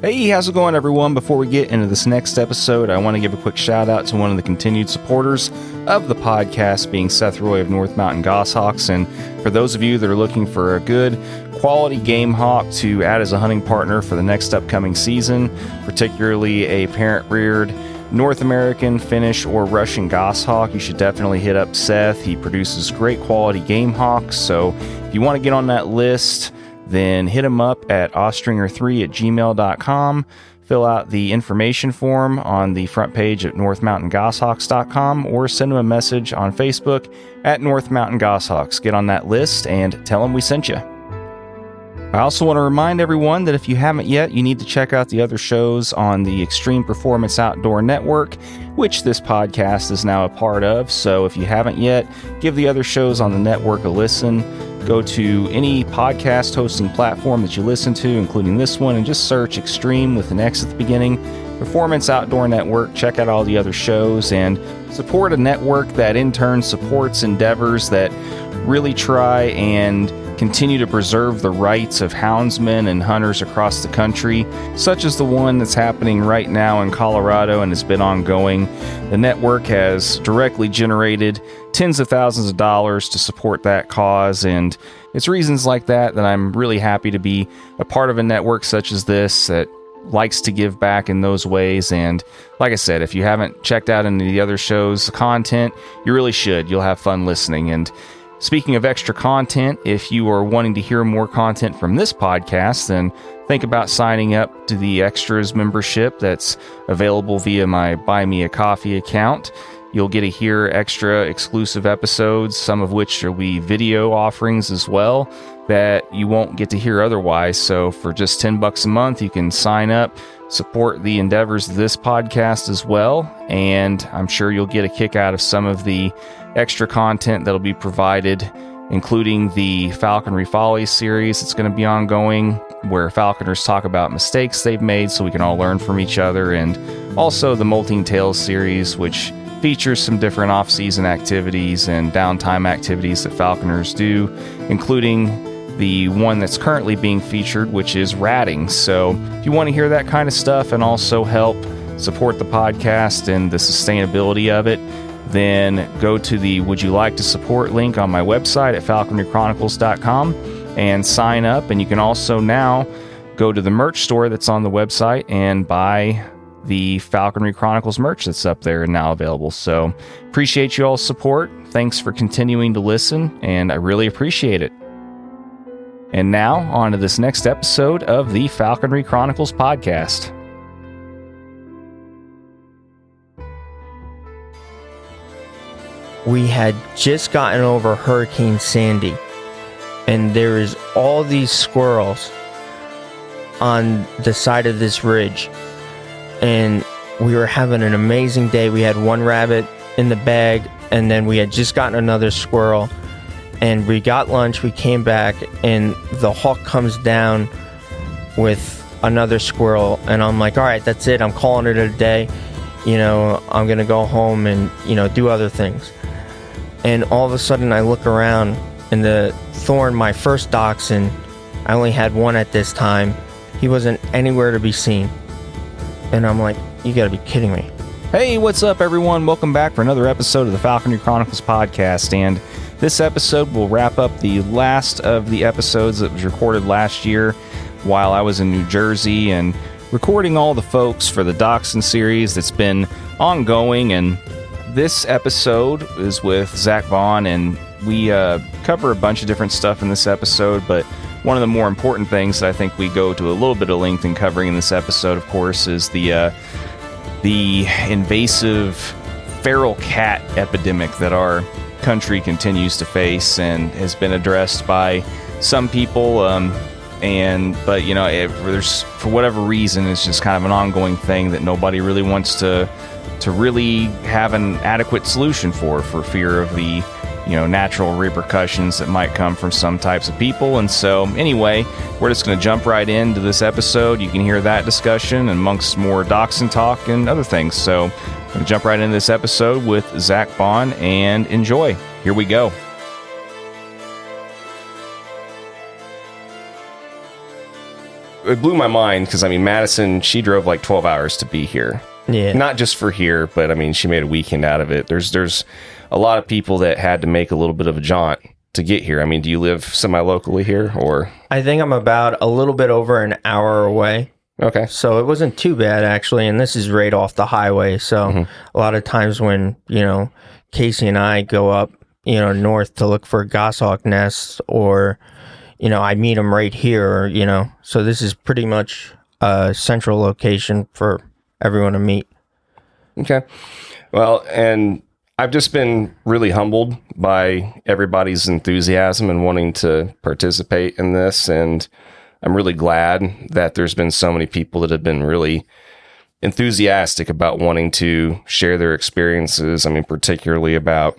Hey, how's it going, everyone? Before we get into this next episode, I want to give a quick shout out to one of the continued supporters of the podcast, being Seth Roy of North Mountain Goshawks. And for those of you that are looking for a good quality game hawk to add as a hunting partner for the next upcoming season, particularly a parent-reared North American, Finnish, or Russian goshawk, you should definitely hit up Seth. He produces great quality game hawks, so if you want to get on that list, then hit him up at ostringer3@gmail.com. Fill out the information form on the front page at northmountaingoshawks.com, or send him a message on Facebook at North Mountain Goshawks. Get on that list and tell him we sent you. I also want to remind everyone that if you haven't yet, you need to check out the other shows on the Extreme Performance Outdoor Network, which this podcast is now a part of. So if you haven't yet, give the other shows on the network a listen. Go to any podcast hosting platform that you listen to, including this one, and just search Extreme with an X at the beginning, Performance Outdoor Network. Check out all the other shows and support a network that in turn supports endeavors that really try and continue to preserve the rights of houndsmen and hunters across the country, such as the one that's happening right now in Colorado and has been ongoing. The network has directly generated tens of thousands of dollars to support that cause, and it's reasons like that that I'm really happy to be a part of a network such as this that likes to give back in those ways. And like I said, if you haven't checked out any of the other shows' content, you really should. You'll have fun listening. And speaking of extra content, if you are wanting to hear more content from this podcast, then think about signing up to the Extras membership that's available via my Buy Me a Coffee account. You'll get to hear extra exclusive episodes, some of which will be video offerings as well, that you won't get to hear otherwise. So for just $10 a month, you can sign up, support the endeavors of this podcast as well, and I'm sure you'll get a kick out of some of the extra content that'll be provided, including the Falconry Follies series that's going to be ongoing, where falconers talk about mistakes they've made so we can all learn from each other, and also the Molting Tales series, which features some different off-season activities and downtime activities that falconers do, including the one that's currently being featured, which is ratting. So if you want to hear that kind of stuff and also help support the podcast and the sustainability of it, then go to the Would You Like to Support link on my website at falconrychronicles.com and sign up. And you can also now go to the merch store that's on the website and buy the Falconry Chronicles merch that's up there and now available. So appreciate you all's support. Thanks for continuing to listen, and I really appreciate it. And now on to this next episode of the Falconry Chronicles podcast. We had just gotten over Hurricane Sandy, and there is all these squirrels on the side of this ridge, and we were having an amazing day. We had one rabbit in the bag, and then we had just gotten another squirrel, and we got lunch. We came back, and the hawk comes down with another squirrel, and I'm like, all right, that's it. I'm calling it a day. You know, I'm going to go home and, do other things. And all of a sudden I look around, and the thorn, my first dachshund, I only had one at this time. He wasn't anywhere to be seen. And I'm like, you gotta be kidding me. Hey, what's up, everyone? Welcome back for another episode of the Falconry Chronicles podcast. And this episode will wrap up the last of the episodes that was recorded last year while I was in New Jersey and recording all the folks for the Dachshund series that's been ongoing. And this episode is with Zack Bohn, and we cover a bunch of different stuff in this episode, but one of the more important things that I think we go to a little bit of length in covering in this episode, of course, is the invasive feral cat epidemic that our country continues to face and has been addressed by some people, but there's, for whatever reason, it's just kind of an ongoing thing that nobody really wants to really have an adequate solution for fear of the natural repercussions that might come from some types of people. And so anyway, we're just going to jump right into this episode. You can hear that discussion amongst more dachshund talk and other things. So I'm going to jump right into this episode with Zack Bohn and enjoy. Here we go. it blew my mind because, I mean, Madison, she drove like 12 hours to be here. Yeah. Not just for here, but I mean, she made a weekend out of it. There's a lot of people that had to make a little bit of a jaunt to get here. I mean, do you live semi-locally here, or? I think I'm about a little bit over an hour away. Okay. So it wasn't too bad, actually, and this is right off the highway. So a lot of times when, Casey and I go up, north to look for goshawk nests, or, I meet them right here, So this is pretty much a central location for everyone to meet. Okay. Well, and I've just been really humbled by everybody's enthusiasm and wanting to participate in this. And I'm really glad that there's been so many people that have been really enthusiastic about wanting to share their experiences. I mean, particularly about,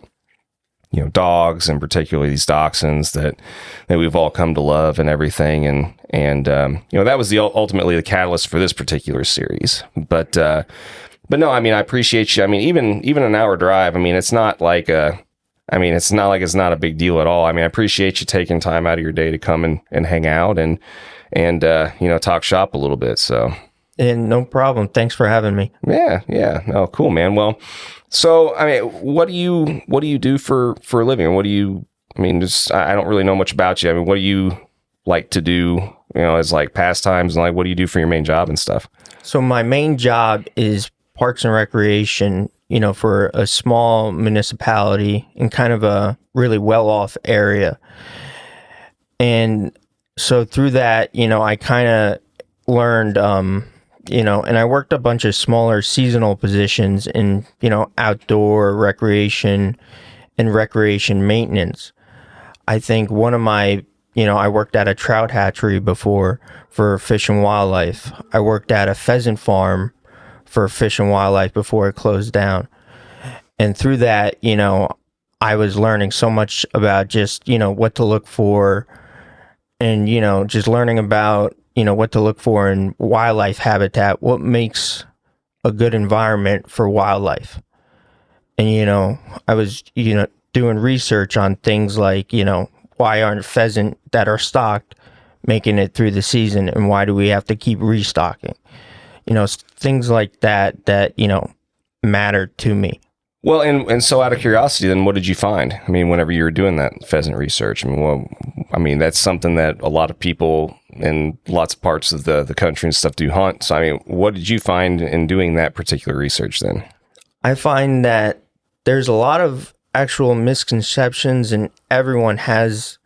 dogs, and particularly these dachshunds that we've all come to love and everything. And that was ultimately the catalyst for this particular series. But no, I mean, I appreciate you. I mean, even an hour drive, I mean, it's not like it's not a big deal at all. I mean, I appreciate you taking time out of your day to come and hang out and talk shop a little bit. So, and no problem. Thanks for having me. Yeah. Oh, cool, man. Well, so, I mean, what do you do for a living? I don't really know much about you. I mean, what do you like to do, as like pastimes, and like, what do you do for your main job and stuff? So my main job is Parks and Recreation, for a small municipality in kind of a really well-off area. And so through that, I kind of learned, and I worked a bunch of smaller seasonal positions in, outdoor recreation and recreation maintenance. I think one of my, I worked at a trout hatchery before for Fish and Wildlife. I worked at a pheasant farm for Fish and Wildlife before it closed down. And through that, I was learning so much about just, what to look for, and, just learning about, what to look for in wildlife habitat, what makes a good environment for wildlife. And, I was, doing research on things like, why aren't pheasant that are stocked making it through the season, and why do we have to keep restocking? Things like that, matter to me. Well, and so out of curiosity, then what did you find? I mean, whenever you were doing that pheasant research, I mean, that's something that a lot of people in lots of parts of the country and stuff do hunt. So, I mean, what did you find in doing that particular research then? I find that there's a lot of actual misconceptions, and there's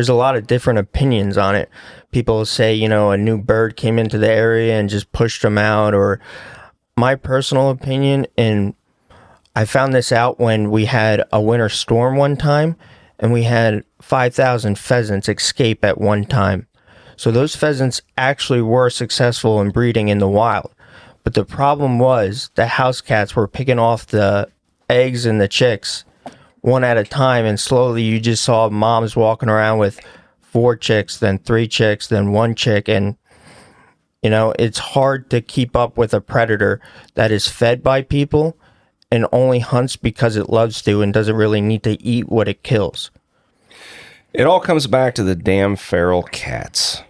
a lot of different opinions on it. People say, a new bird came into the area and just pushed them out, or my personal opinion, and I found this out when we had a winter storm one time, and we had 5,000 pheasants escape at one time. So those pheasants actually were successful in breeding in the wild. But the problem was the house cats were picking off the eggs and the chicks one at a time, and slowly you just saw moms walking around with 4 chicks, then 3 chicks, then 1 chick, and it's hard to keep up with a predator that is fed by people and only hunts because it loves to and doesn't really need to eat what it kills. It all comes back to the damn feral cats.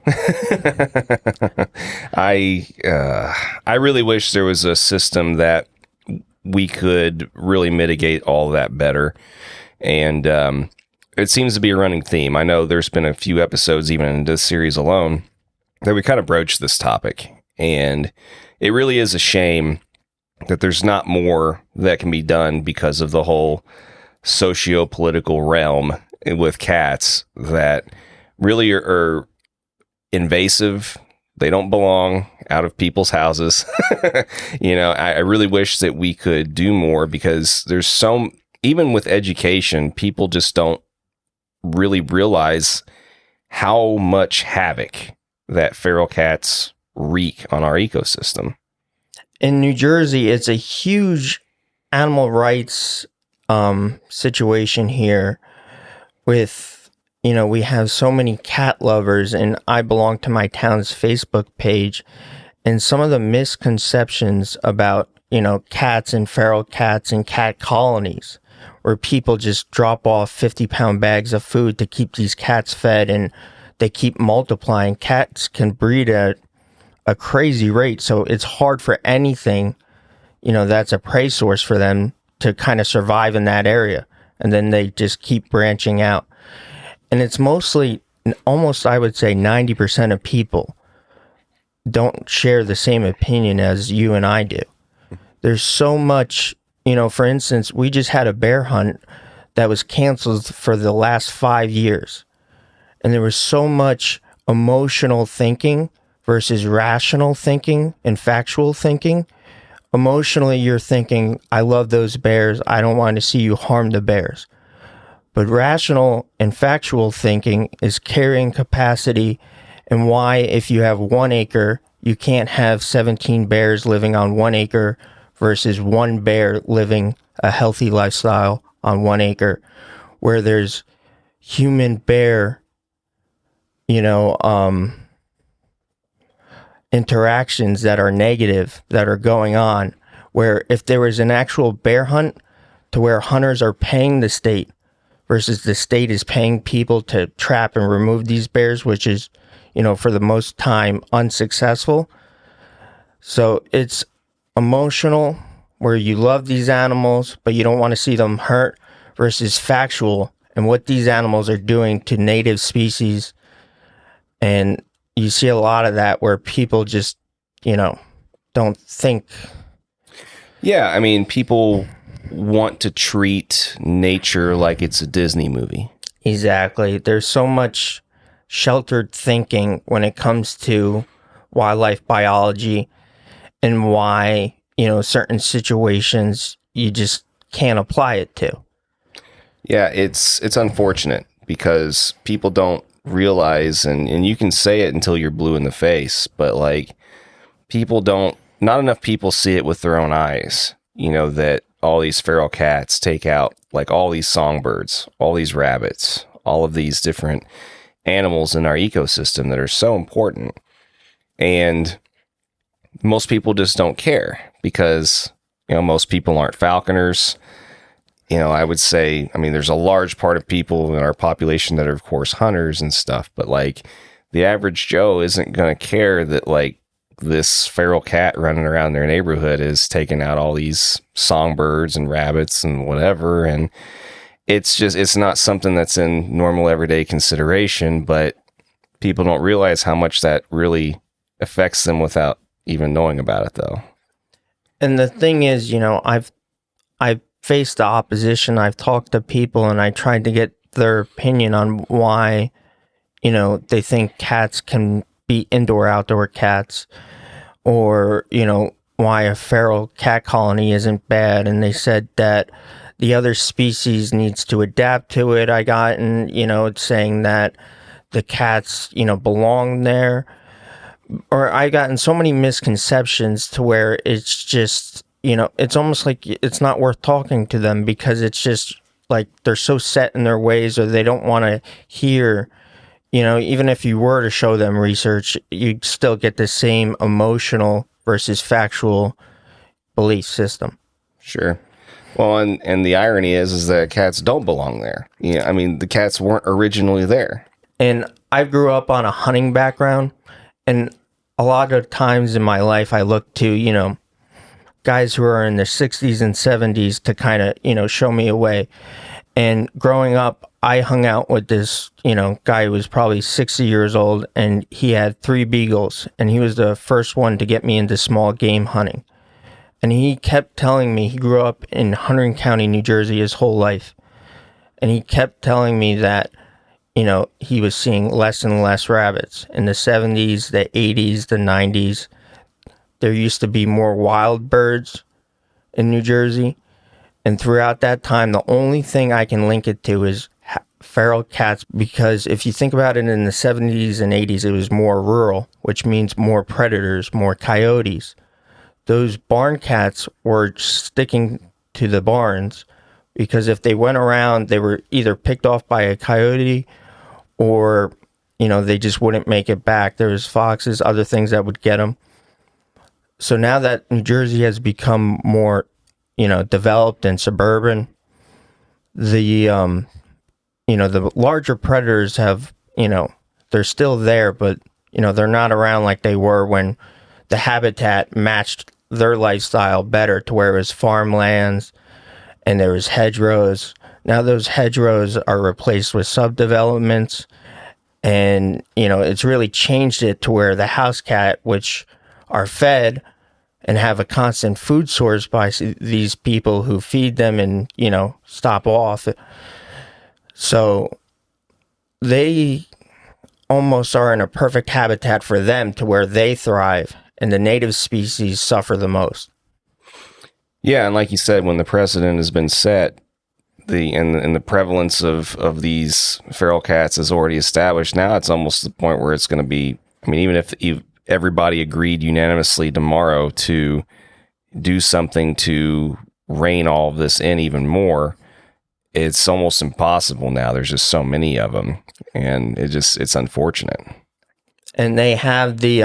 I really wish there was a system that we could really mitigate all of that better. And it seems to be a running theme. I know there's been a few episodes, even in this series alone, that we kind of broached this topic. And it really is a shame that there's not more that can be done because of the whole socio-political realm with cats that really are invasive. They don't belong out of people's houses. I really wish that we could do more, because there's even with education, people just don't really realize how much havoc that feral cats wreak on our ecosystem. In New Jersey, it's a huge animal rights situation here with, we have so many cat lovers, and I belong to my town's Facebook page, and some of the misconceptions about, cats and feral cats and cat colonies, where people just drop off 50-pound bags of food to keep these cats fed, and they keep multiplying. Cats can breed at a crazy rate. So it's hard for anything, that's a prey source for them to kind of survive in that area. And then they just keep branching out. And it's mostly, almost, I would say 90% of people don't share the same opinion as you and I do. There's so much, for instance, we just had a bear hunt that was canceled for the last 5 years. And there was so much emotional thinking versus rational thinking and factual thinking. Emotionally, you're thinking, I love those bears. I don't want to see you harm the bears. But rational and factual thinking is carrying capacity, and why, if you have 1 acre, you can't have 17 bears living on 1 acre versus 1 bear living a healthy lifestyle on 1 acre, where there's human bear, interactions that are negative that are going on, where if there was an actual bear hunt to where hunters are paying the state versus the state is paying people to trap and remove these bears, which is, for the most time unsuccessful. So it's emotional, where you love these animals, but you don't want to see them hurt, versus factual and what these animals are doing to native species. And you see a lot of that where people just, don't think. Yeah, I mean, people want to treat nature like it's a Disney movie. Exactly. There's so much sheltered thinking when it comes to wildlife biology, and why, certain situations you just can't apply it to. Yeah, it's unfortunate because people don't realize, and you can say it until you're blue in the face, but not enough people see it with their own eyes, that all these feral cats take out all these songbirds, all these rabbits, all of these different animals in our ecosystem that are so important. And most people just don't care because, most people aren't falconers. I would say, there's a large part of people in our population that are, of course, hunters and stuff, but the average Joe isn't going to care that this feral cat running around their neighborhood is taking out all these songbirds and rabbits and whatever. And it's not something that's in normal everyday consideration, but people don't realize how much that really affects them without even knowing about it, though. And the thing is, I've faced the opposition. I've talked to people and I tried to get their opinion on why, they think cats can be indoor-outdoor cats, or, why a feral cat colony isn't bad. And they said that the other species needs to adapt to it. I got, and, it's saying that the cats, belong there. Or I gotten so many misconceptions to where it's just, it's almost like it's not worth talking to them, because it's just they're so set in their ways, or they don't want to hear, even if you were to show them research, you'd still get the same emotional versus factual belief system. Sure. Well, and the irony is that cats don't belong there. The cats weren't originally there. And I grew up on a hunting background, and a lot of times in my life, I look to, guys who are in their 60s and 70s to kind of, show me a way. And growing up, I hung out with this, guy who was probably 60 years old, and he had 3 beagles, and he was the first one to get me into small game hunting. And he kept telling me, he grew up in Hunter County, New Jersey his whole life. And he kept telling me that, he was seeing less and less rabbits. In the 70s, the 80s, the 90s, there used to be more wild birds in New Jersey. And throughout that time, the only thing I can link it to is feral cats, because if you think about it, in the 70s and 80s, it was more rural, which means more predators, more coyotes. Those barn cats were sticking to the barns, because if they went around, they were either picked off by a coyote, or, they just wouldn't make it back. There was foxes, other things that would get them. So now that New Jersey has become more, developed and suburban, the larger predators have, they're still there, but, they're not around like they were when the habitat matched their lifestyle better, to where it was farmlands and there was hedgerows. Now those hedgerows are replaced with subdevelopments, and it's really changed it to where the house cat, which are fed and have a constant food source by these people who feed them and stop off, so they almost are in a perfect habitat for them, to where they thrive and the native species suffer the most. Yeah, and like you said, when the precedent has been set, the prevalence of these feral cats is already established. Now it's almost the point where it's going to be, I mean, even if everybody agreed unanimously tomorrow to do something to rein all of this in even more, it's almost impossible now. There's just so many of them, and it's unfortunate. And they have the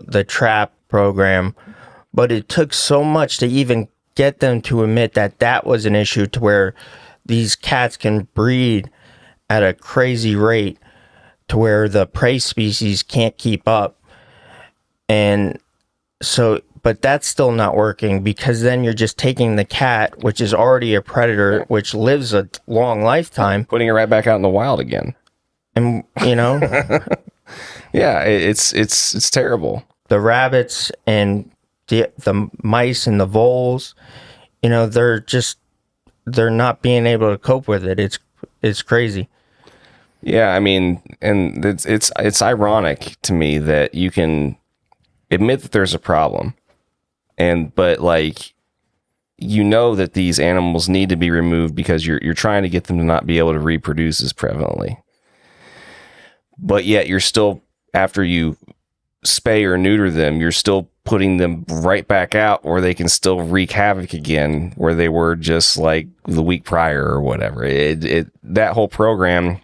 the trap program, but it took so much to even get them to admit that was an issue, to where these cats can breed at a crazy rate, to where the prey species can't keep up. And so, but that's still not working, because then you're just taking the cat, which is already a predator, which lives a long lifetime, putting it right back out in the wild again. And yeah, it's terrible. The rabbits and the mice and the voles, they're not being able to cope with it. It's crazy. Yeah, I mean, and it's ironic to me that you can admit that there's a problem, but like, that these animals need to be removed because you're trying to get them to not be able to reproduce as prevalently. But yet you're still, after you spay or neuter them, you're still putting them right back out where they can still wreak havoc again, where they were just like the week prior or whatever. That whole program,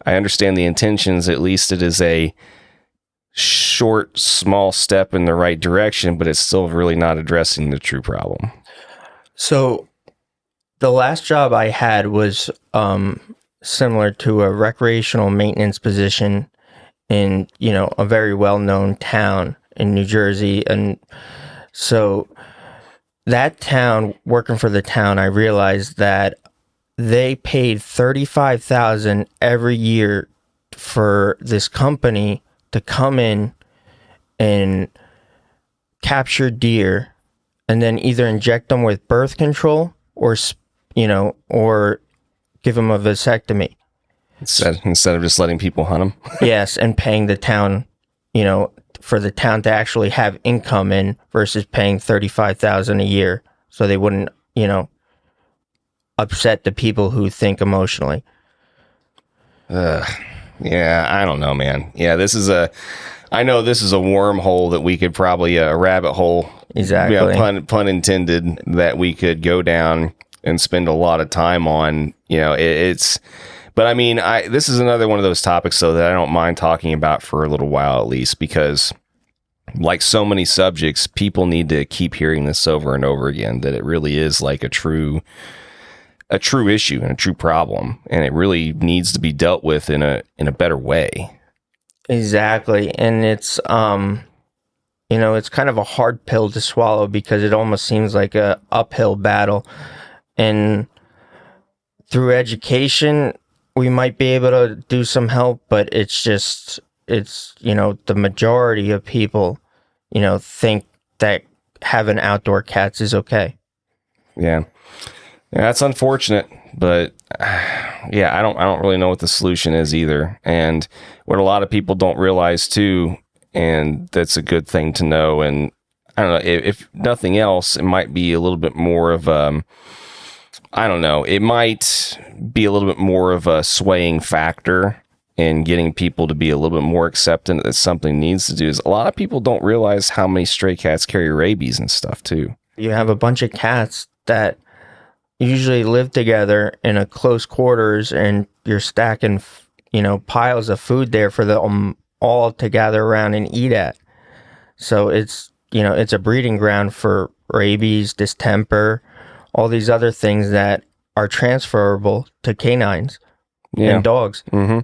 I understand the intentions. At least it is a short, small step in the right direction, but it's still really not addressing the true problem. So the last job I had was similar to a recreational maintenance position in, a very well-known town in New Jersey. And so that town, working for the town, I realized that they paid $35,000 every year for this company to come in and capture deer and then either inject them with birth control or give them a vasectomy. Instead of just letting people hunt them? Yes, and paying the town, for the town to actually have income in, versus paying $35,000 a year, so they wouldn't, upset the people who think emotionally. Yeah, I don't know, man. Yeah, I know this is a wormhole that we could probably, a rabbit hole. Exactly. Pun intended, that we could go down and spend a lot of time on. But I mean, this is another one of those topics, though, that I don't mind talking about for a little while, at least, because like so many subjects, people need to keep hearing this over and over again, that it really is like a true issue and a true problem, and it really needs to be dealt with in a better way. Exactly. And it's it's kind of a hard pill to swallow, because it almost seems like a uphill battle, and through education we might be able to do some help, but it's the majority of people think that having outdoor cats is okay. Yeah, that's unfortunate, but yeah, I don't really know what the solution is either. And what a lot of people don't realize too, and that's a good thing to know, and I don't know, if nothing else, it might be a little bit more of it might be a little bit more of a swaying factor in getting people to be a little bit more acceptant that something needs to do, is a lot of people don't realize how many stray cats carry rabies and stuff too. You have a bunch of cats that usually live together in a close quarters, and you're stacking, piles of food there for them all to gather around and eat at. So it's a breeding ground for rabies, distemper, all these other things that are transferable to canines and dogs. Mm-hmm.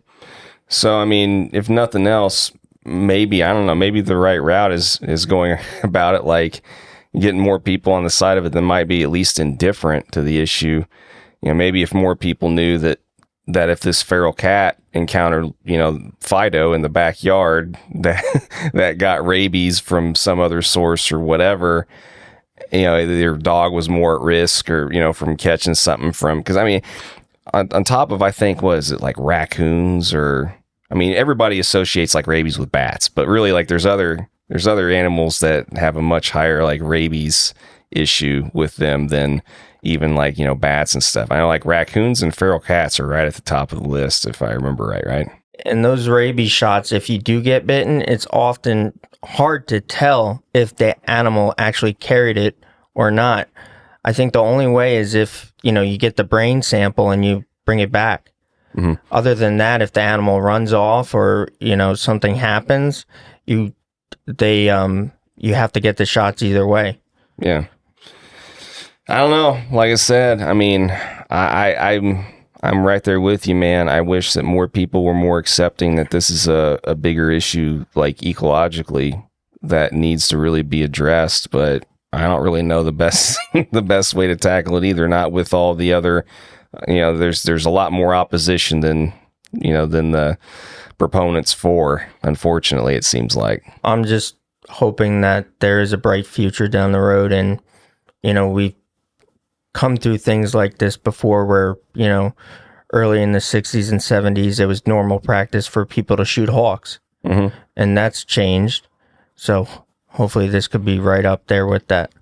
So, I mean, if nothing else, maybe, I don't know, maybe the right route is going about it like getting more people on the side of it that might be at least indifferent to the issue. You know, maybe if more people knew that if this feral cat encountered, you know, Fido in the backyard that got rabies from some other source or whatever, you know, their dog was more at risk, or, you know, from catching something from, because I mean, on top of, I think, was it like raccoons, or, I mean, everybody associates like rabies with bats, but really, like, there's other animals that have a much higher like rabies issue with them than even like, you know, bats and stuff. I know like raccoons and feral cats are right at the top of the list, if I remember right? And those rabies shots, if you do get bitten, it's often hard to tell if the animal actually carried it or not. I think the only way is if, you know, you get the brain sample and you bring it back. Mm-hmm. Other than that, if the animal runs off or, you know, something happens, you have to get the shots either way. Yeah. I don't know. Like I said, I mean, I'm right there with you, man. I wish that more people were more accepting that this is a bigger issue, like ecologically, that needs to really be addressed. But I don't really know the best way to tackle it either. Not with all the other, you know, there's a lot more opposition than the proponents for. Unfortunately, it seems like. I'm just hoping that there is a bright future down the road, and, you know, we've come through things like this before where, you know, early in the 60s and 70s, it was normal practice for people to shoot hawks. Mm-hmm. And that's changed. So hopefully this could be right up there with that.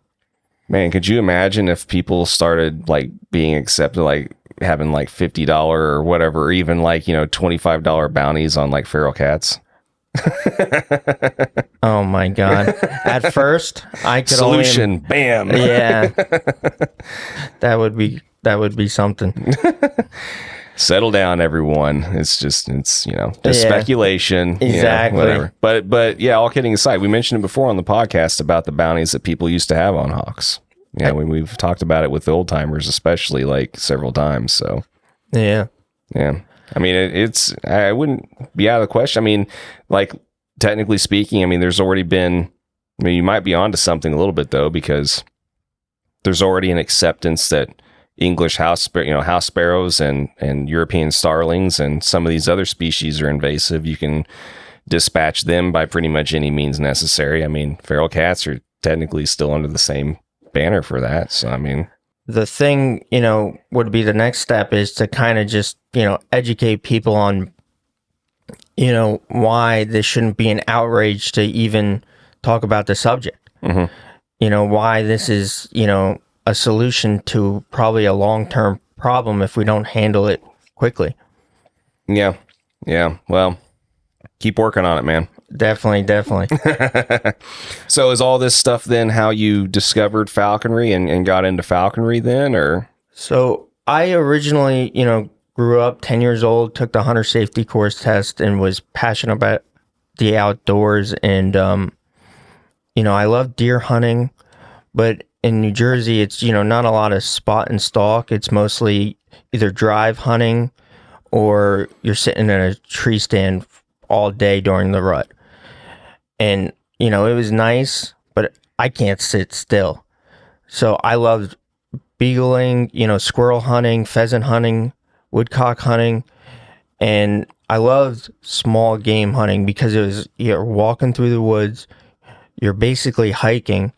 Man, could you imagine if people started like being accepted, like having like $50 or whatever, or even like, you know, $25 bounties on like feral cats? Oh my God. At first I could solution bam. Yeah. that would be something. Settle down, everyone. It's you know, just speculation. Exactly. You know, whatever. But yeah, all kidding aside, we mentioned it before on the podcast about the bounties that people used to have on hawks. Yeah, we've talked about it with the old timers, especially, like, several times. So yeah. I mean, I wouldn't be out of the question. I mean, like, technically speaking, I mean, there's already been, I mean, you might be onto something a little bit, though, because there's already an acceptance that English house sparrows and European starlings and some of these other species are invasive. You can dispatch them by pretty much any means necessary. I mean, feral cats are technically still under the same banner for that. So, I mean, the thing, you know, would be the next step is to kind of just, you know, educate people on, you know, why this shouldn't be an outrage to even talk about the subject. Mm-hmm. You know, why this is, you know, a solution to probably a long-term problem if we don't handle it quickly. Yeah. Well, keep working on it, man. Definitely. So is all this stuff then how you discovered falconry and got into falconry then, or? So I originally, you know, grew up 10 years old, took the hunter safety course test, and was passionate about the outdoors. And, you know, I love deer hunting, but in New Jersey, it's, you know, not a lot of spot and stalk. It's mostly either drive hunting or you're sitting in a tree stand all day during the rut. And, you know, it was nice, but I can't sit still. So I loved beagling, you know, squirrel hunting, pheasant hunting, woodcock hunting. And I loved small game hunting because it was, you're walking through the woods, you're basically hiking,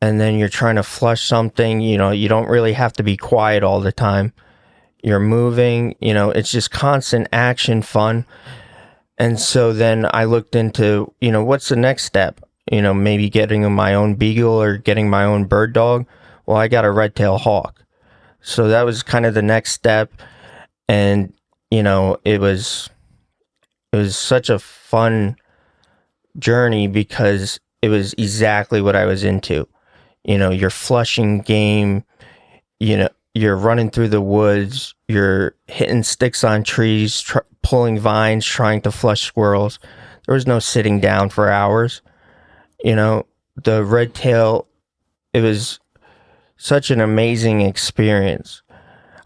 and then you're trying to flush something. You know, you don't really have to be quiet all the time. You're moving, you know, it's just constant action, fun. And so then I looked into, you know, what's the next step? You know, maybe getting my own beagle or getting my own bird dog. Well, I got a red-tailed hawk. So that was kind of the next step. And, you know, it was such a fun journey because it was exactly what I was into. You know, you're flushing game, you know, you're running through the woods, you're hitting sticks on trees, pulling vines, trying to flush squirrels. There was no sitting down for hours. You know, the red tail, it was such an amazing experience.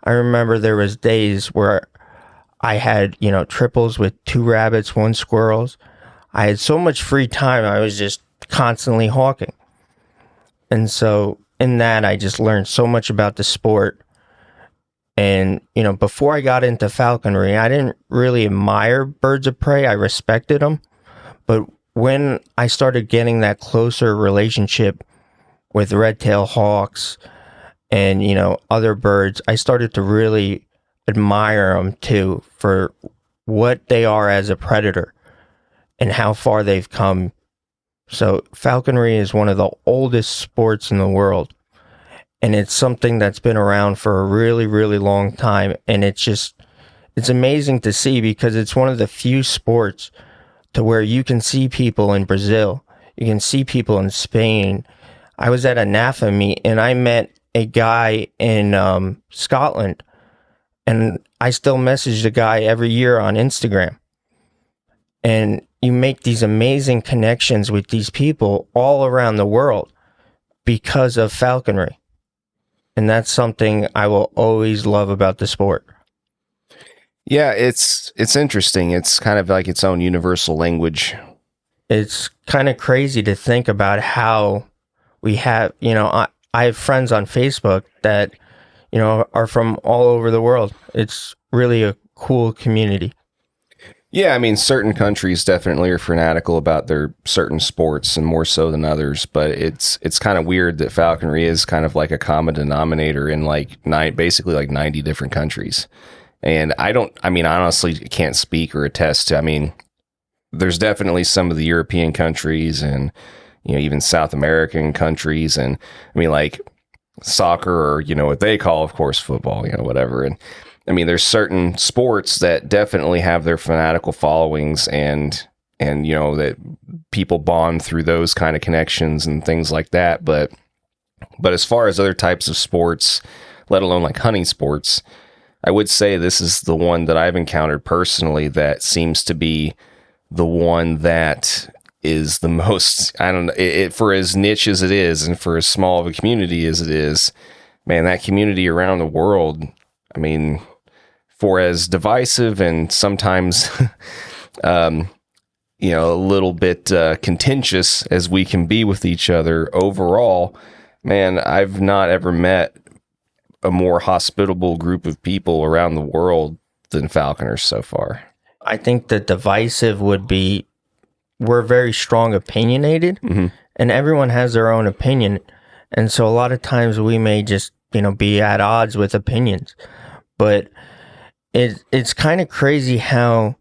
I remember there was days where I had, you know, triples with 2 rabbits, 1 squirrels. I had so much free time. I was just constantly hawking. And so in that, I just learned so much about the sport. And, before I got into falconry, I didn't really admire birds of prey. I respected them. But when I started getting that closer relationship with red-tailed hawks and, other birds, I started to really admire them too for what they are as a predator and how far they've come. So falconry is one of the oldest sports in the world. And it's something that's been around for a really, really long time. And it's amazing to see because it's one of the few sports to where you can see people in Brazil. You can see people in Spain. I was at a NAFA meet and I met a guy in Scotland. And I still message the guy every year on Instagram. And you make these amazing connections with these people all around the world because of falconry. And that's something I will always love about the sport. Yeah, it's interesting. It's kind of like its own universal language. It's kind of crazy to think about how we have, I have friends on Facebook that, are from all over the world. It's really a cool community. Yeah, I mean, certain countries definitely are fanatical about their certain sports and more so than others, but it's kind of weird that falconry is kind of like a common denominator in basically 90 different countries. And I honestly can't speak or attest to, there's definitely some of the European countries and, even South American countries and soccer or, what they call, of course, football, whatever. And there's certain sports that definitely have their fanatical followings and that people bond through those kind of connections and things like that. But as far as other types of sports, let alone like hunting sports, I would say this is the one that I've encountered personally that seems to be the one that is the most, for as niche as it is and for as small of a community as it is, man, that community around the world, for as divisive and sometimes, a little bit contentious as we can be with each other overall, man, I've not ever met a more hospitable group of people around the world than falconers so far. I think the divisive would be we're very strong opinionated, and everyone has their own opinion. And so a lot of times we may just, be at odds with opinions. But it's kind of crazy how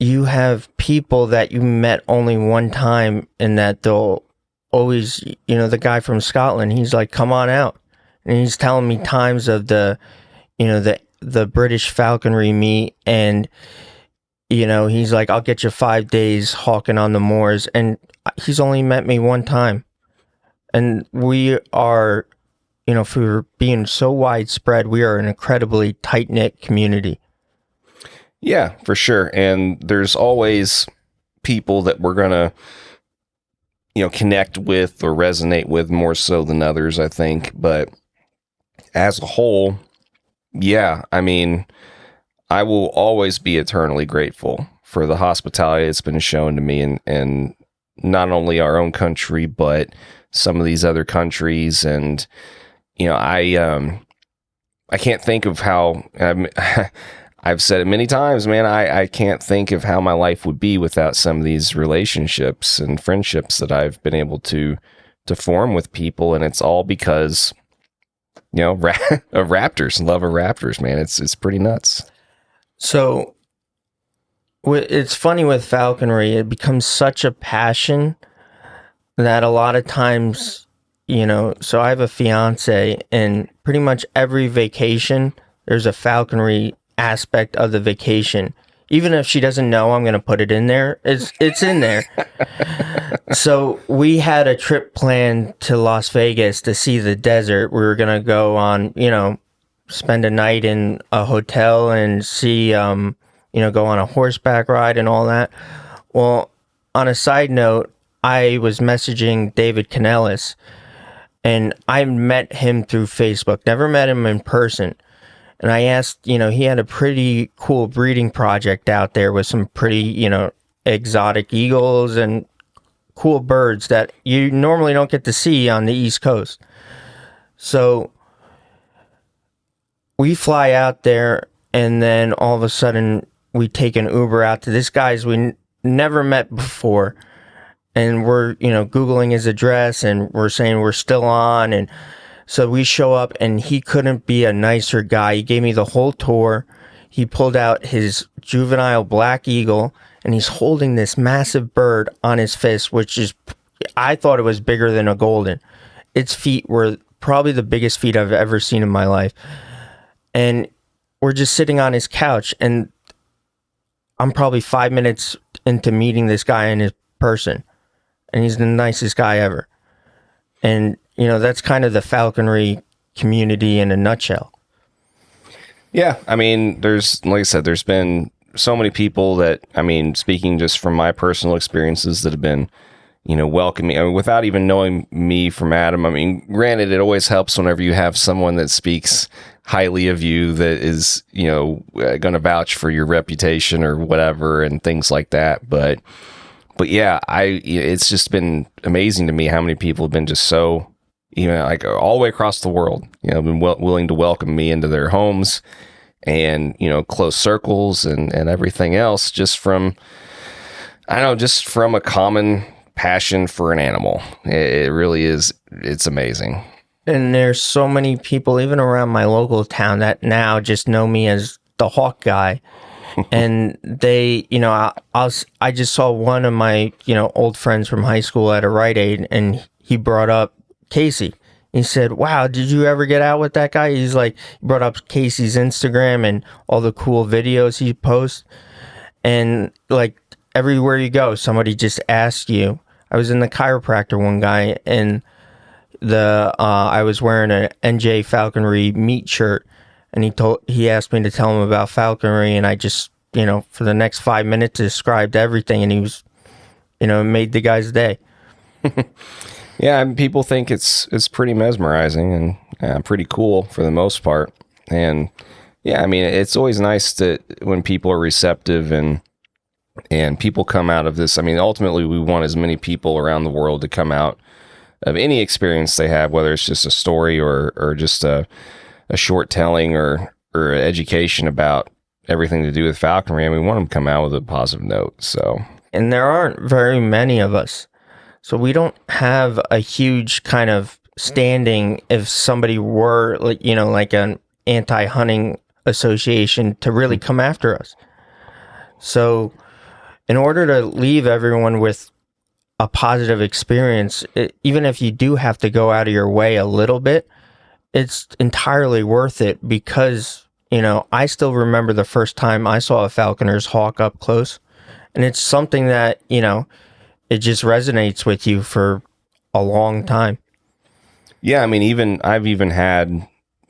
you have people that you met only one time and that they'll always, the guy from Scotland, he's like, come on out. And he's telling me times of the British falconry meet and, he's like, I'll get you 5 days hawking on the moors. And he's only met me one time. And we are, for being so widespread, we are an incredibly tight-knit community. Yeah, for sure. And there's always people that we're going to, connect with or resonate with more so than others, I think. But as a whole, yeah, I will always be eternally grateful for the hospitality that's been shown to me and not only our own country, but some of these other countries. And, I can't think of how, I've said it many times, man, I can't think of how my life would be without some of these relationships and friendships that I've been able to form with people. And it's all because, of raptors, love of raptors, man. It's pretty nuts. So it's funny with falconry, it becomes such a passion that a lot of times, so I have a fiance and pretty much every vacation, there's a falconry aspect of the vacation. Even if she doesn't know I'm going to put it in there, it's in there. So we had a trip planned to Las Vegas to see the desert. We were going to go on, spend a night in a hotel and see, go on a horseback ride and all that. Well, on a side note, I was messaging David Canellis, and I met him through Facebook, never met him in person. And I asked, he had a pretty cool breeding project out there with some pretty, exotic eagles and cool birds that you normally don't get to see on the East Coast. So we fly out there, and then all of a sudden we take an Uber out to this guy's we never met before. And we're, Googling his address, and we're saying we're still on. And so we show up, and he couldn't be a nicer guy. He gave me the whole tour. He pulled out his juvenile black eagle, and he's holding this massive bird on his fist, which is, I thought it was bigger than a golden. Its feet were probably the biggest feet I've ever seen in my life. And we're just sitting on his couch, and I'm probably 5 minutes into meeting this guy in his person. And he's the nicest guy ever. And, that's kind of the falconry community in a nutshell. Yeah. I mean, like I said, there's been so many people that, speaking just from my personal experiences that have been, welcoming, without even knowing me from Adam. Granted, it always helps whenever you have someone that speaks highly of you that is, going to vouch for your reputation or whatever and things like that. But yeah, it's just been amazing to me how many people have been just so, all the way across the world, been willing to welcome me into their homes and, close circles and everything else just from a common passion for an animal. It really is. It's amazing. And there's so many people, even around my local town, that now just know me as the hawk guy. And they, I just saw one of my, old friends from high school at a Rite Aid, and he brought up Casey. He said, "Wow, did you ever get out with that guy?" He's like, he brought up Casey's Instagram and all the cool videos he posts. And like everywhere you go, somebody just asks you. I was in the chiropractor one guy, and I was wearing an NJ Falconry meat shirt. And he asked me to tell him about falconry, and I just, for the next 5 minutes described everything, and he was, it made the guy's day. Yeah, and people think it's pretty mesmerizing and pretty cool for the most part. And yeah, it's always nice that when people are receptive and people come out of this. Ultimately, we want as many people around the world to come out of any experience they have, whether it's just a story or just a short telling or education about everything to do with falconry. We want them to come out with a positive note. So, and there aren't very many of us, so we don't have a huge kind of standing if somebody were like an anti-hunting association to really come after us. So in order to leave everyone with a positive experience, even if you do have to go out of your way a little bit, it's entirely worth it because, I still remember the first time I saw a falconer's hawk up close, and it's something that, it just resonates with you for a long time. Yeah. I've even had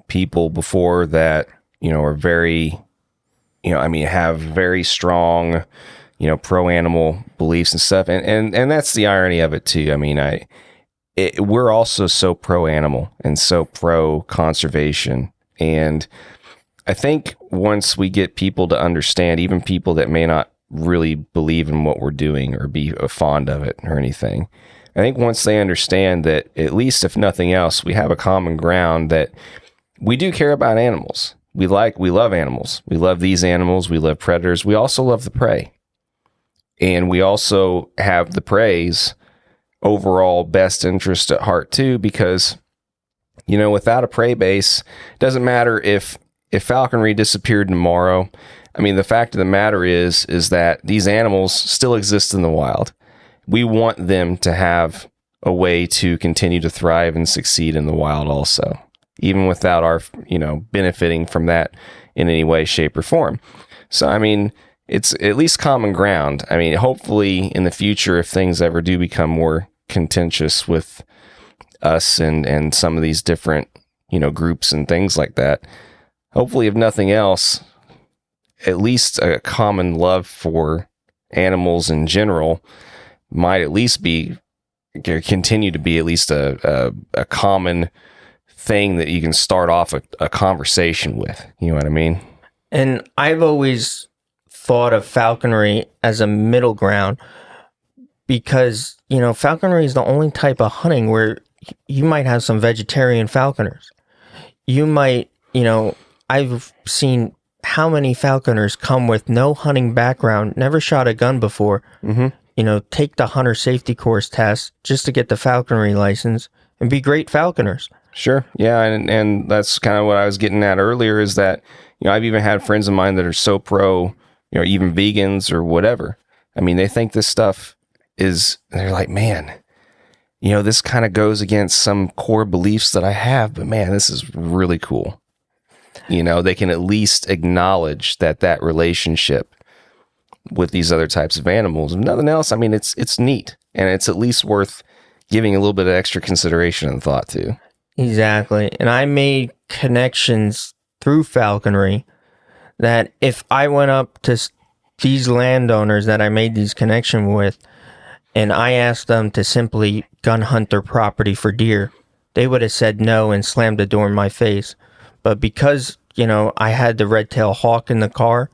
people before that, are very, have very strong, pro animal beliefs and stuff. And that's the irony of it too. We're also so pro animal and so pro conservation. And I think once we get people to understand, even people that may not really believe in what we're doing or be fond of it or anything, I think once they understand that, at least if nothing else, we have a common ground that we do care about animals. We love animals. We love these animals. We love predators. We also love the prey. And we also have the prey's overall best interest at heart too, because, without a prey base, it doesn't matter if falconry disappeared tomorrow. The fact of the matter is that these animals still exist in the wild. We want them to have a way to continue to thrive and succeed in the wild also, even without our, benefiting from that in any way, shape, or form. So, it's at least common ground. Hopefully in the future, if things ever do become more contentious with us and some of these different, groups and things like that, hopefully, if nothing else, at least a common love for animals in general might at least continue to be at least a common thing that you can start off a conversation with. You know what I mean? And I've always thought of falconry as a middle ground because, falconry is the only type of hunting where you might have some vegetarian falconers. You might, I've seen how many falconers come with no hunting background, never shot a gun before, take the hunter safety course test just to get the falconry license and be great falconers. Sure. Yeah. And that's kind of what I was getting at earlier is that, I've even had friends of mine that are so pro, even vegans or whatever. I mean, they think this stuff they're like, man, this kind of goes against some core beliefs that I have, but man, this is really cool. They can at least acknowledge that relationship with these other types of animals. If nothing else, I mean, it's neat, and it's at least worth giving a little bit of extra consideration and thought to. Exactly. And I made connections through falconry that if I went up to these landowners that I made these connections with, and I asked them to simply gun hunt their property for deer, they would have said no and slammed the door in my face. But because, I had the red-tailed hawk in the car,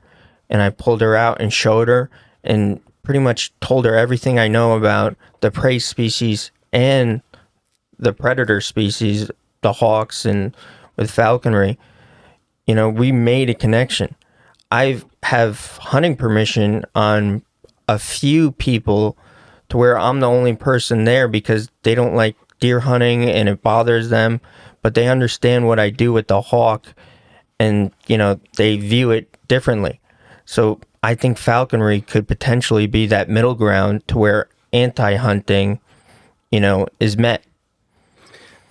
and I pulled her out and showed her and pretty much told her everything I know about the prey species and the predator species, the hawks, and with falconry, we made a connection. I have hunting permission on a few people to where I'm the only person there because they don't like deer hunting and it bothers them, but they understand what I do with the hawk and, they view it differently. So I think falconry could potentially be that middle ground to where anti-hunting, is met.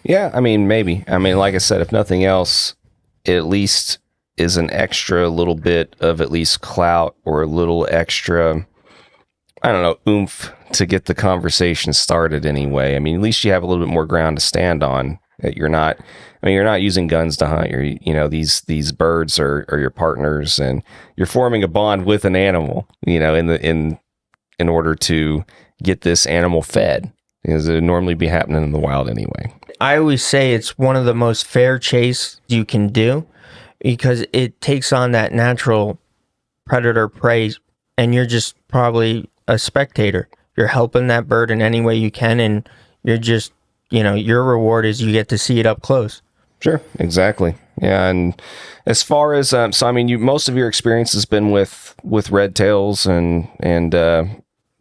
Yeah, I mean, maybe. I mean, like I said, if nothing else, it at least is an extra little bit of at least clout or a little extra, I don't know, oomph to get the conversation started anyway. I mean, at least you have a little bit more ground to stand on. That you're not using guns to hunt. These birds are your partners, and you're forming a bond with an animal, in order to get this animal fed. Because it would normally be happening in the wild anyway. I always say it's one of the most fair chase you can do because it takes on that natural predator prey, and you're just probably a spectator. You're helping that bird in any way you can, and you're just, your reward is you get to see it up close. Sure, exactly. Yeah, and as far as most of your experience has been with red tails and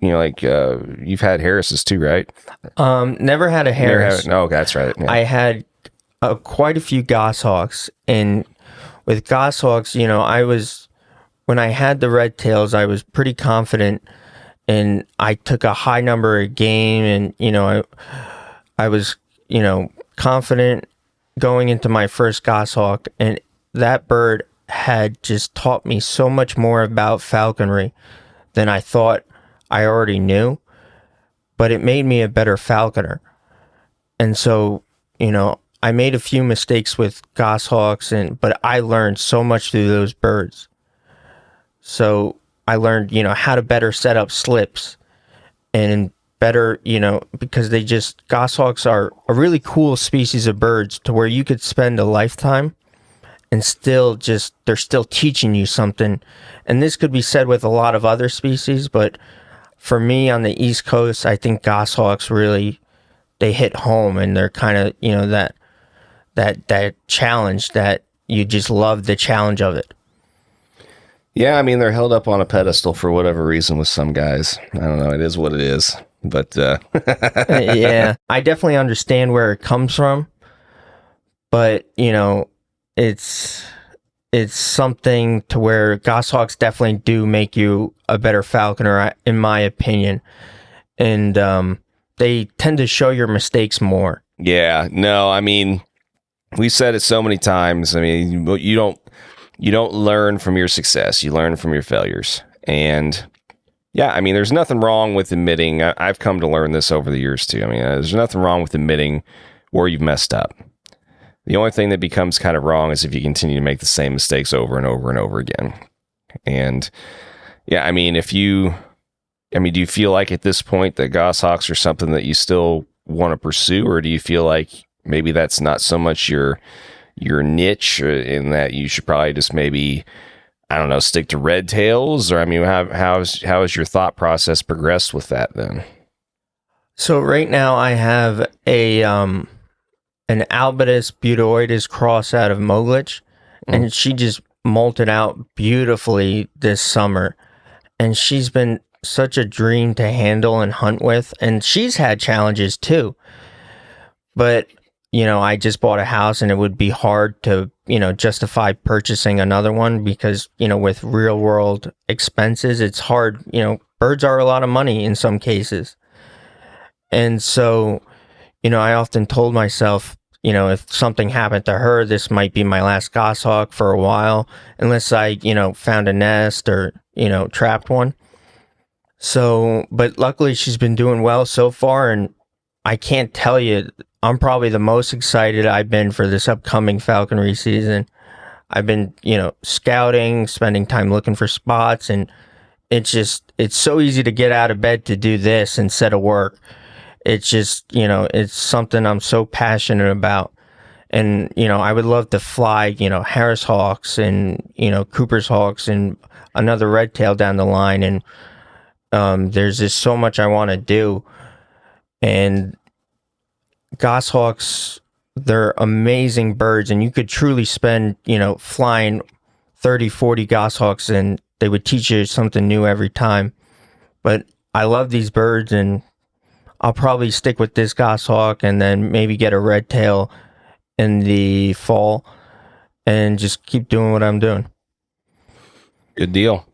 you've had Harris's too, right? Never had a Harris. No, that's right. Yeah. I had quite a few goshawks, and with goshawks, when I had the red tails, I was pretty confident, and I took a high number of game, and I was confident going into my first goshawk, and that bird had just taught me so much more about falconry than I thought I already knew, but it made me a better falconer. And so, I made a few mistakes with goshawks, but I learned so much through those birds. So I learned, how to better set up slips and better, because goshawks are a really cool species of birds to where you could spend a lifetime and they're still teaching you something. And this could be said with a lot of other species, but for me on the East Coast, I think goshawks really, they hit home, and they're kind of, that challenge that you just love the challenge of it. Yeah, I mean, they're held up on a pedestal for whatever reason with some guys. I don't know. It is what it is. But yeah, I definitely understand where it comes from. But, it's something to where goshawks definitely do make you a better falconer, in my opinion. And they tend to show your mistakes more. Yeah, no, I mean, we've said it so many times. I mean, you don't learn from your success. You learn from your failures. And yeah, I mean, there's nothing wrong with admitting. I've come to learn this over the years too. I mean, there's nothing wrong with admitting where you've messed up. The only thing that becomes kind of wrong is if you continue to make the same mistakes over and over and over again. And yeah, I mean, do you feel like at this point that goshawks are something that you still want to pursue, or do you feel like maybe that's not so much your niche, in that you should probably just maybe, I don't know, stick to red tails? Or I mean, how has your thought process progressed with that then? So right now I have an Albitus Butoides cross out of Moglich, and she just molted out beautifully this summer. And she's been such a dream to handle and hunt with. And she's had challenges too. But, I just bought a house and it would be hard to, justify purchasing another one because, with real world expenses, it's hard. Birds are a lot of money in some cases. And so, I often told myself, if something happened to her, this might be my last goshawk for a while, unless I, found a nest or, trapped one. So, but luckily she's been doing well so far, and I can't tell you, I'm probably the most excited I've been for this upcoming falconry season. I've been, scouting, spending time looking for spots, and it's so easy to get out of bed to do this instead of work. It's just, it's something I'm so passionate about. And, I would love to fly, Harris Hawks and, Cooper's Hawks and another red tail down the line. And there's just so much I want to do. And goshawks, they're amazing birds. And you could truly spend, flying 30, 40 goshawks and they would teach you something new every time. But I love these birds, and I'll probably stick with this goshawk and then maybe get a red tail in the fall and just keep doing what I'm doing. Good deal.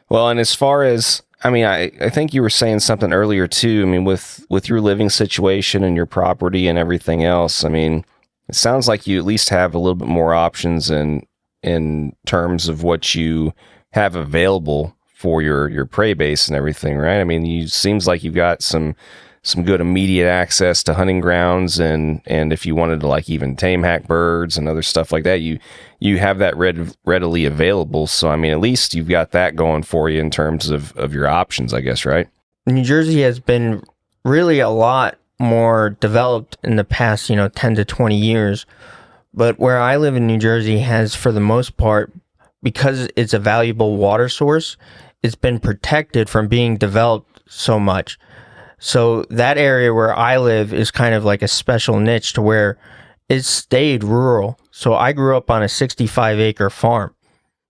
Well, and as far as, I think you were saying something earlier too. With your living situation and your property and everything else, it sounds like you at least have a little bit more options in terms of what you have available for your prey base and everything, right? Seems like you've got some good immediate access to hunting grounds, and if you wanted to like even tame hack birds and other stuff like that, you have that readily available. So at least you've got that going for you in terms of your options, I guess, right? New Jersey has been really a lot more developed in the past, 10 to 20 years. But where I live in New Jersey has, for the most part, because it's a valuable water source, it's been protected from being developed so much. So that area where I live is kind of like a special niche to where it stayed rural. So I grew up on a 65-acre farm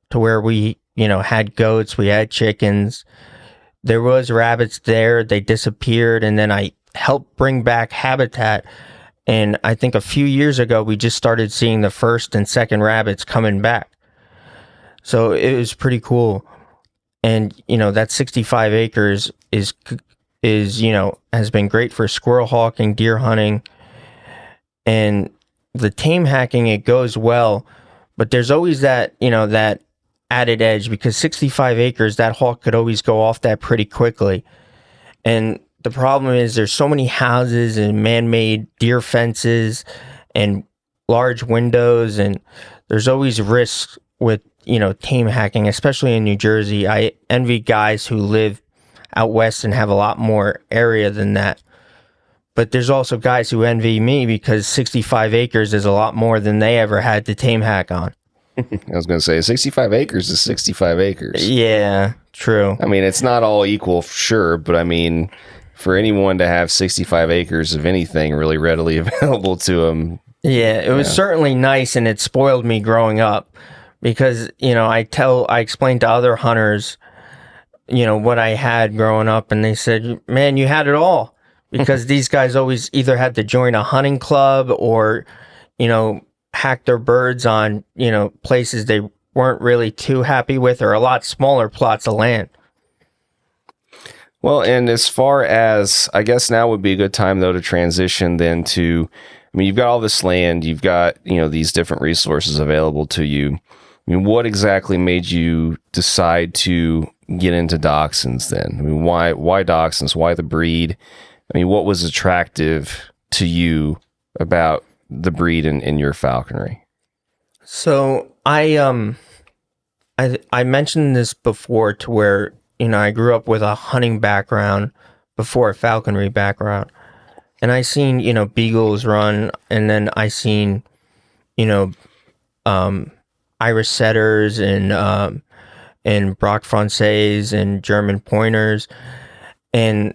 to where we, had goats, we had chickens. There was rabbits there. They disappeared, and then I helped bring back habitat. And I think a few years ago, we just started seeing the first and second rabbits coming back. So it was pretty cool. And, that 65 acres is, has been great for squirrel hawking, deer hunting, and the tame hacking, it goes well, but there's always that, that added edge, because 65 acres, that hawk could always go off that pretty quickly. And the problem is there's so many houses and man-made deer fences and large windows, and there's always risks with, tame hacking, especially in New Jersey. I envy guys who live out west and have a lot more area than that. But there's also guys who envy me because 65 acres is a lot more than they ever had to tame hack on. I was going to say 65 acres is 65 acres. Yeah, true. It's not all equal, sure, but for anyone to have 65 acres of anything really readily available to them. Yeah, it was certainly nice, and it spoiled me growing up because, I explained to other hunters, what I had growing up, and they said, man, you had it all, because these guys always either had to join a hunting club or, hack their birds on, places they weren't really too happy with, or a lot smaller plots of land. Well, and as far as, I guess now would be a good time though to transition then to, you've got all this land, you've got, these different resources available to you. What exactly made you decide to get into dachshunds then? Why dachshunds? Why the breed? What was attractive to you about the breed in your falconry? So I mentioned this before, to where, I grew up with a hunting background before a falconry background. And I seen, beagles run, and then I seen, I Irish setters and Brock Frances and German pointers. And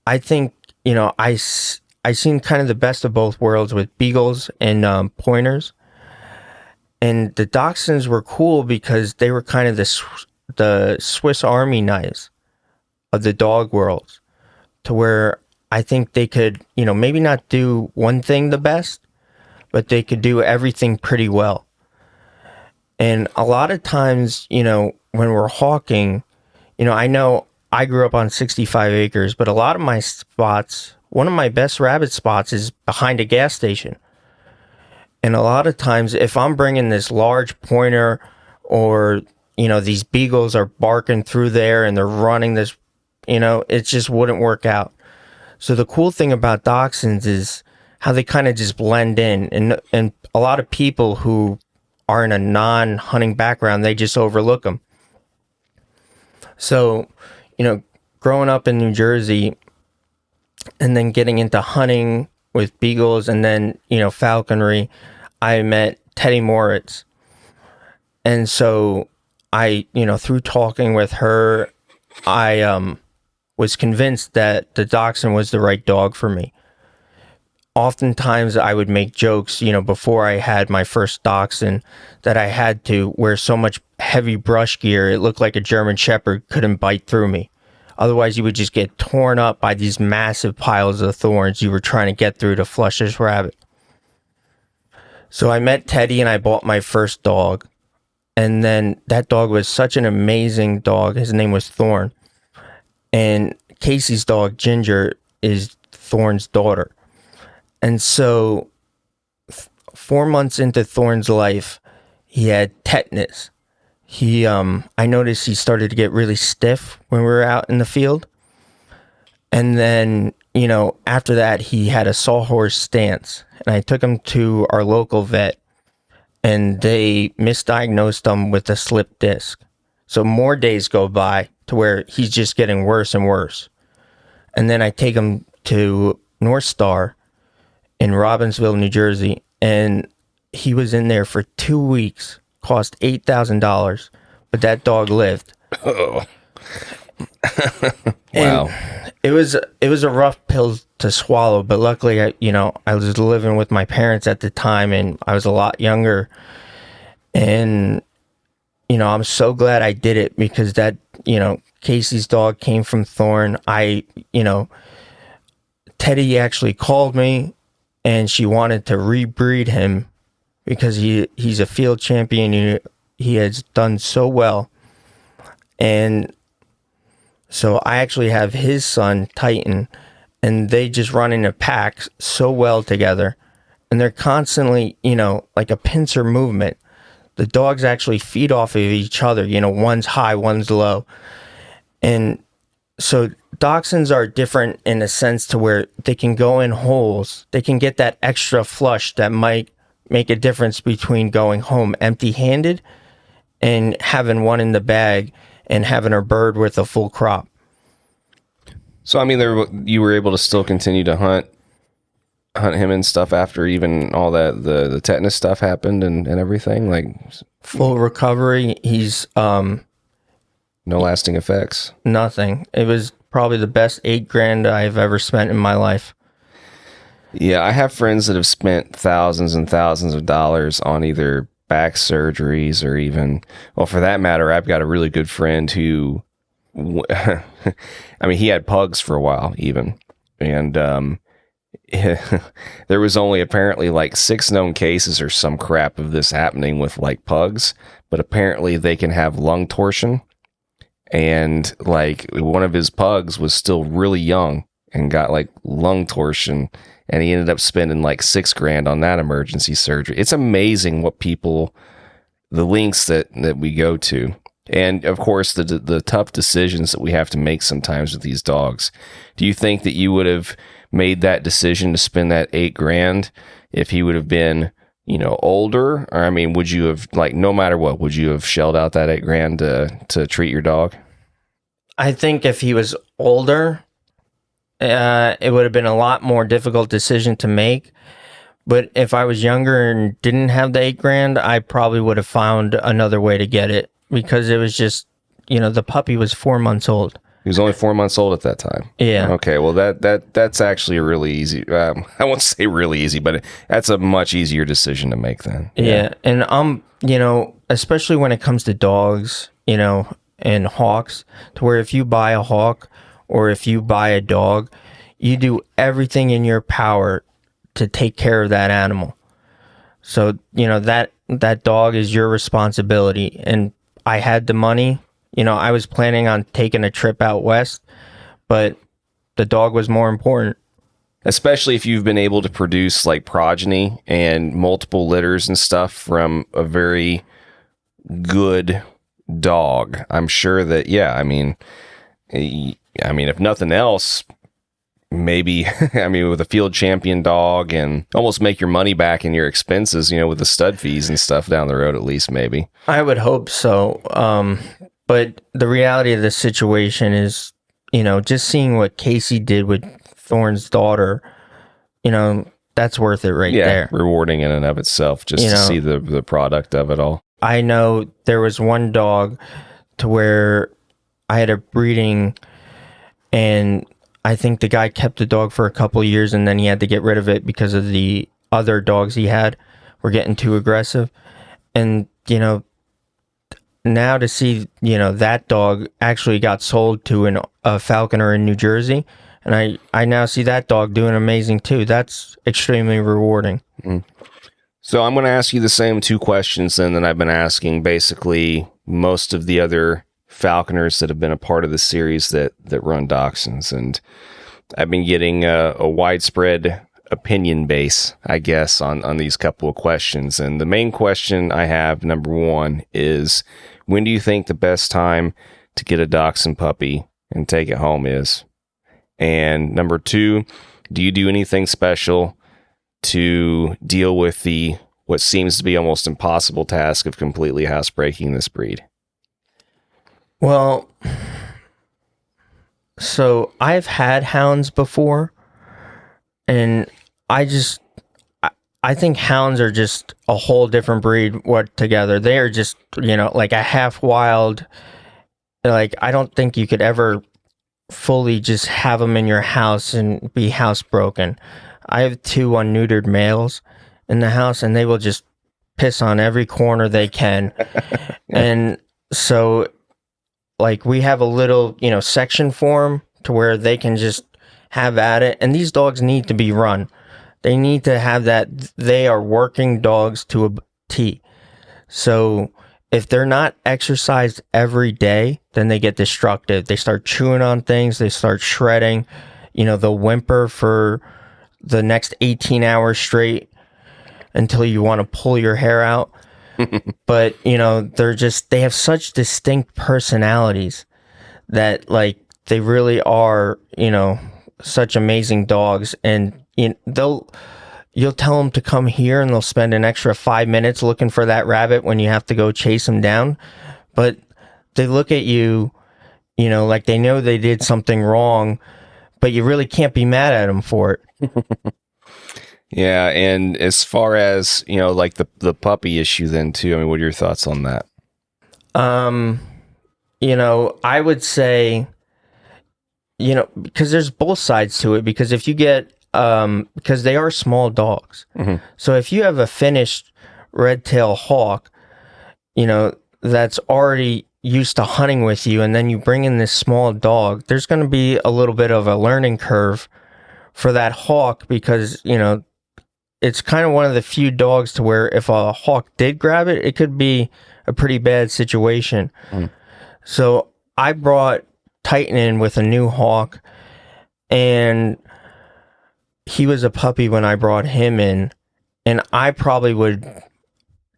I think, I seen kind of the best of both worlds with beagles and pointers. And the dachshunds were cool because they were kind of the Swiss Army knives of the dog world, to where I think they could, maybe not do one thing the best, but they could do everything pretty well. And a lot of times, when we're hawking, I know I grew up on 65 acres, but a lot of my spots, one of my best rabbit spots is behind a gas station. And a lot of times, if I'm bringing this large pointer, or, these beagles are barking through there and they're running this, it just wouldn't work out. So the cool thing about dachshunds is how they kind of just blend in. And a lot of people who are in a non-hunting background, they just overlook them. So, growing up in New Jersey and then getting into hunting with beagles and then, falconry, I met Teddy Moritz. And so I, through talking with her, I was convinced that the dachshund was the right dog for me. Oftentimes I would make jokes, before I had my first dachshund, that I had to wear so much heavy brush gear, it looked like a German Shepherd couldn't bite through me. Otherwise, you would just get torn up by these massive piles of thorns you were trying to get through to flush this rabbit. So I met Teddy and I bought my first dog. And then that dog was such an amazing dog. His name was Thorn. And Casey's dog, Ginger, is Thorn's daughter. And so 4 months into Thorn's life, he had tetanus. I noticed he started to get really stiff when we were out in the field. And then, after that, he had a sawhorse stance. And I took him to our local vet, and they misdiagnosed him with a slip disc. So more days go by to where he's just getting worse and worse. And then I take him to North Star in Robbinsville, New Jersey, and he was in there for 2 weeks, cost $8,000, but that dog lived. Oh. Wow. It was a rough pill to swallow, but luckily, I was living with my parents at the time, and I was a lot younger. And, I'm so glad I did it, because that, Casey's dog came from Thorn. Teddy actually called me, and she wanted to rebreed him because he's a field champion. He has done so well. And so I actually have his son, Titan, and they just run in a pack so well together. And they're constantly, like a pincer movement. The dogs actually feed off of each other. One's high, one's low. And so dachshunds are different in a sense to where they can go in holes. They can get that extra flush that might make a difference between going home empty-handed and having one in the bag and having a bird with a full crop. So, you were able to still continue to hunt him and stuff after even all that, the tetanus stuff happened and everything? Like, full recovery. He's, no lasting effects? Nothing. It was probably the best $8,000 I've ever spent in my life. Yeah, I have friends that have spent thousands and thousands of dollars on either back surgeries or even, well, for that matter, I've got a really good friend who, he had pugs for a while even. And there was only apparently like 6 known cases or some crap of this happening with like pugs, but apparently they can have lung torsion. And like one of his pugs was still really young and got like lung torsion, and he ended up spending like $6,000 on that emergency surgery. It's amazing what the lengths that we go to. And of course, the tough decisions that we have to make sometimes with these dogs. Do you think that you would have made that decision to spend that $8,000 if he would have been, older? Or would you have, like, no matter what, would you have shelled out that $8,000 to treat your dog? I think if he was older, it would have been a lot more difficult decision to make. But if I was younger and didn't have the 8 grand, I probably would have found another way to get it, because it was just, the puppy was 4 months old. He was only 4 months old at that time. Yeah. Okay. Well, that's actually a really easy. I won't say really easy, but that's a much easier decision to make then. Yeah. And especially when it comes to dogs, and hawks, to where if you buy a hawk or if you buy a dog, you do everything in your power to take care of that animal. So, that dog is your responsibility. And I had the money. I was planning on taking a trip out west, but the dog was more important. Especially if you've been able to produce like progeny and multiple litters and stuff from a very good dog. I'm sure that, if nothing else, maybe, with a field champion dog, and almost make your money back in your expenses, with the stud fees and stuff down the road, at least, maybe. I would hope so. But the reality of the situation is, just seeing what Casey did with Thorne's daughter, that's worth it right there. Rewarding in and of itself, just to see the product of it all. I know there was one dog to where I had a breeding, and I think the guy kept the dog for a couple of years, and then he had to get rid of it because of the other dogs he had were getting too aggressive. And, now to see, that dog actually got sold to a falconer in New Jersey, and I now see that dog doing amazing too. That's extremely rewarding. Mm. So I'm going to ask you the same 2 questions then that I've been asking basically most of the other falconers that have been a part of the series that run dachshunds. And I've been getting a widespread opinion base, I guess, on these couple of questions. And the main question I have, number 1, is when do you think the best time to get a dachshund puppy and take it home is? And number 2, do you do anything special to deal with what seems to be almost impossible task of completely housebreaking this breed? Well, so I've had hounds before, and I think hounds are just a whole different breed together. They are just, like a half wild. Like, I don't think you could ever fully just have them in your house and be housebroken. I have 2 unneutered males in the house, and they will just piss on every corner they can. And so, like, we have a little, section for them to where they can just have at it. And these dogs need to be run. They need to have that. They are working dogs to a T. So if they're not exercised every day, then they get destructive. They start chewing on things. They start shredding. They'll whimper for the next 18 hours straight until you want to pull your hair out. But, they have such distinct personalities that, like, they really are, such amazing dogs. And you'll tell them to come here, and they'll spend an extra 5 minutes looking for that rabbit when you have to go chase them down. But they look at you, like they know they did something wrong, but you really can't be mad at them for it. Yeah, and as far as, like the puppy issue then too, what are your thoughts on that? I would say, because there's both sides to it, because if you get, because they are small dogs. Mm-hmm. So if you have a finished red-tailed hawk, that's already used to hunting with you, and then you bring in this small dog, there's going to be a little bit of a learning curve for that hawk, because, it's kind of one of the few dogs to where if a hawk did grab it, it could be a pretty bad situation. Mm. So I brought Titan in with a new hawk, and he was a puppy when I brought him in, and I probably would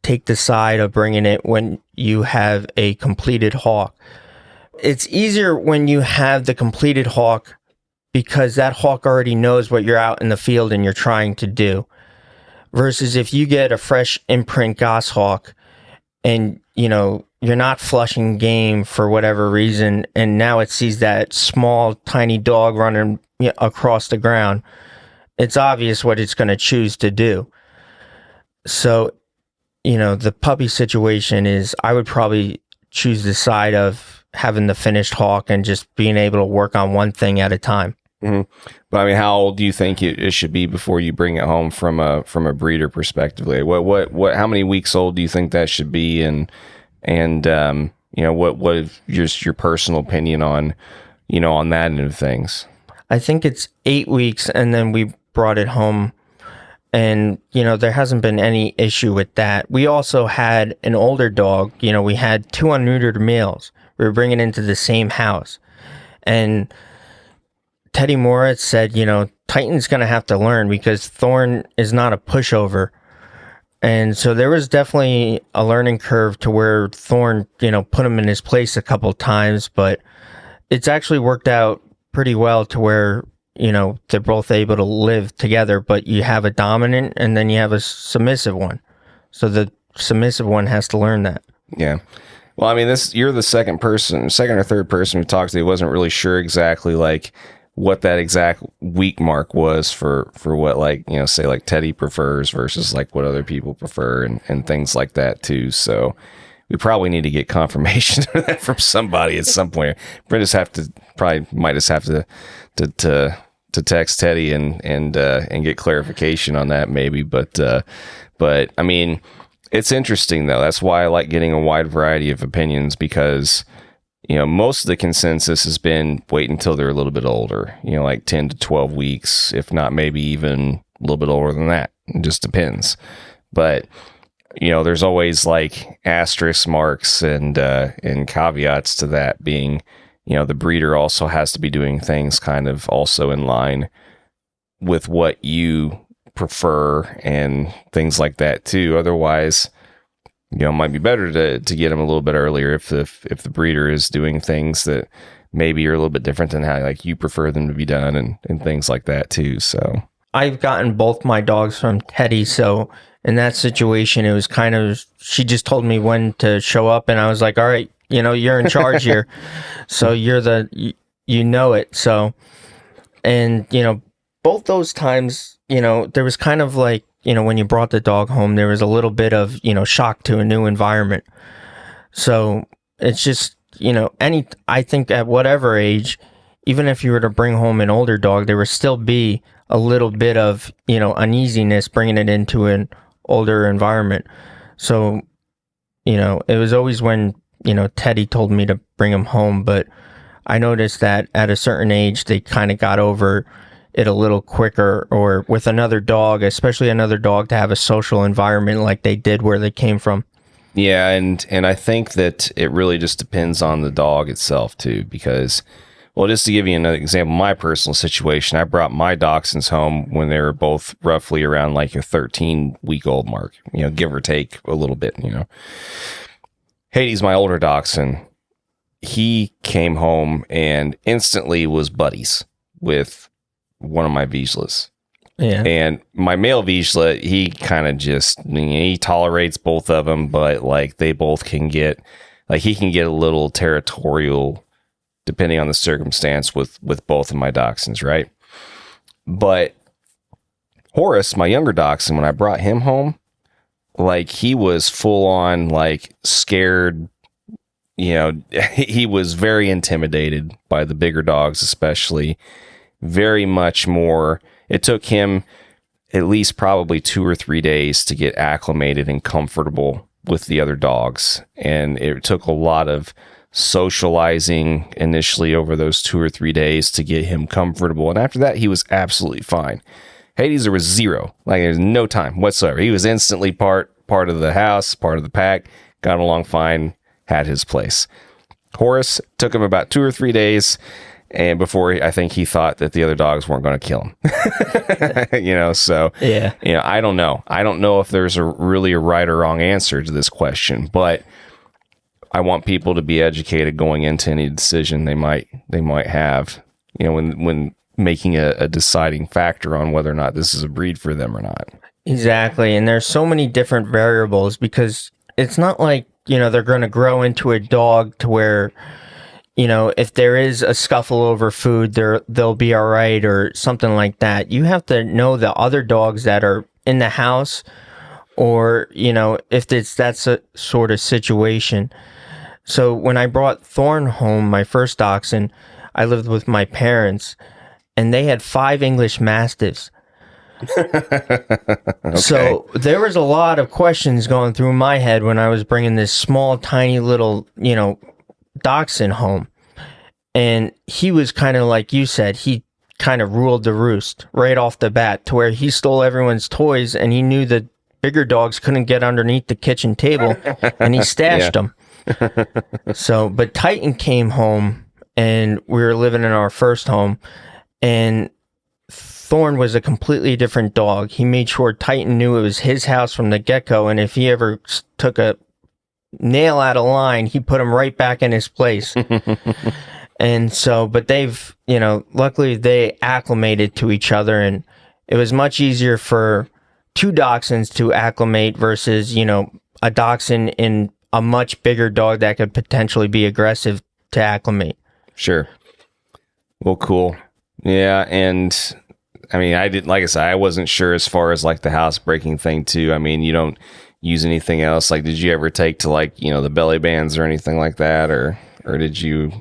take the side of bringing it when you have a completed hawk. It's easier when you have the completed hawk, because that hawk already knows what you're out in the field and you're trying to do. Versus if you get a fresh imprint goshawk and, you're not flushing game for whatever reason, and now it sees that small, tiny dog running across the ground, it's obvious what it's going to choose to do. So, the puppy situation is, I would probably choose the side of having the finished hawk and just being able to work on one thing at a time. Mm-hmm. But I mean, how old do you think it should be before you bring it home from a breeder perspective? Like, how many weeks old do you think that should be? And what is just your personal opinion on that end of things? I think it's 8 weeks, and then we brought it home, and there hasn't been any issue with that. We also had an older dog. We had 2 unneutered males. We were bringing into the same house, and Teddy Moritz said, Titan's going to have to learn because Thorn is not a pushover. And so there was definitely a learning curve to where Thorn, put him in his place a couple times, but it's actually worked out pretty well to where, they're both able to live together, but you have a dominant and then you have a submissive one. So the submissive one has to learn that. Yeah. Well, I mean, you're the second or third person who talked to me, wasn't really sure exactly like what that exact week mark was for what, like, say like Teddy prefers versus like what other people prefer and things like that too. So we probably need to get confirmation of that from somebody at some point. We might just have to text Teddy and get clarification on that maybe. But I mean, it's interesting though. That's why I like getting a wide variety of opinions, because most of the consensus has been wait until they're a little bit older, like 10 to 12 weeks, if not maybe even a little bit older than that. It just depends. But, there's always like asterisk marks and caveats to that being, the breeder also has to be doing things kind of also in line with what you prefer and things like that too. Otherwise, it might be better to get them a little bit earlier if the breeder is doing things that maybe are a little bit different than how like you prefer them to be done and things like that too. So I've gotten both my dogs from Teddy. So in that situation, it was kind of, she just told me when to show up, and I was like, all right, you're in charge here. So you're it. So, and, both those times, there was kind of like, when you brought the dog home, there was a little bit of, shock to a new environment. So it's just, I think at whatever age, even if you were to bring home an older dog, there would still be a little bit of, uneasiness bringing it into an older environment. So, it was always when, Teddy told me to bring him home, but I noticed that at a certain age, they kind of got over it a little quicker, or with another dog, especially another dog, to have a social environment like they did where they came from. Yeah, and I think that it really just depends on the dog itself too, because, well, just to give you another example, my personal situation, I brought my dachshunds home when they were both roughly around like a 13-week-old mark, give or take a little bit, Hades, my older dachshund, he came home and instantly was buddies with one of my Vizslas. Yeah. And my male Vizsla, he kind of just, he tolerates both of them, but like they both can get, like he can get a little territorial depending on the circumstance with both of my dachshunds, right? But Horace, my younger dachshund, when I brought him home, like he was full on like scared, he was very intimidated by the bigger dogs, especially. Very much more. It took him at least probably 2 or 3 days to get acclimated and comfortable with the other dogs. And it took a lot of socializing initially over those 2 or 3 days to get him comfortable. And after that, he was absolutely fine. Hades, there was zero. Like there's no time whatsoever. He was instantly part of the house, part of the pack, got along fine, had his place. Horace took him about 2 or 3 days. And before I think he thought that the other dogs weren't going to kill him, so, yeah, I don't know. I don't know if there's really a right or wrong answer to this question, but I want people to be educated going into any decision they might have, when making a deciding factor on whether or not this is a breed for them or not. Exactly. And there's so many different variables, because it's not like, they're going to grow into a dog to where, if there is a scuffle over food, they'll be all right or something like that. You have to know the other dogs that are in the house, or, if it's that sort of situation. So when I brought Thorn home, my first dachshund, I lived with my parents, and they had 5 English Mastiffs. Okay. So there was a lot of questions going through my head when I was bringing this small, tiny little, dachshund home. And he was kind of like you said, he kind of ruled the roost right off the bat, to where he stole everyone's toys, and he knew that bigger dogs couldn't get underneath the kitchen table, and he stashed them. So, but Titan came home, and we were living in our first home, and Thorn was a completely different dog. He made sure Titan knew it was his house from the get-go, and if he ever took a nail out of line, he put him right back in his place. And so, but they've, luckily they acclimated to each other, and it was much easier for 2 dachshunds to acclimate versus, a dachshund in a much bigger dog that could potentially be aggressive to acclimate. Sure. Well, cool. Yeah, and I mean, like I said, I wasn't sure as far as like the housebreaking thing too. I mean, you don't use anything else. Like, did you ever take to like, the belly bands or anything like that, or did you,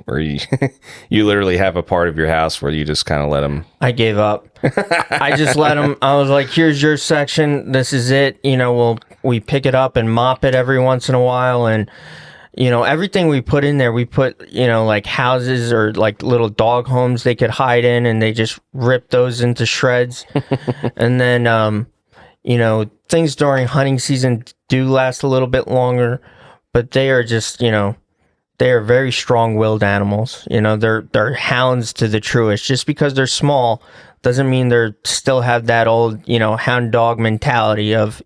you literally have a part of your house where you just kind of let them? I gave up. I just let them. I was like, here's your section. This is it. We pick it up and mop it every once in a while. And, everything we put in there, we put, like houses or like little dog homes they could hide in, and they just rip those into shreds. And then, things during hunting season do last a little bit longer, but they are just, they are very strong-willed animals. They're hounds to the truest. Just because they're small doesn't mean they're still have that old, hound dog mentality of,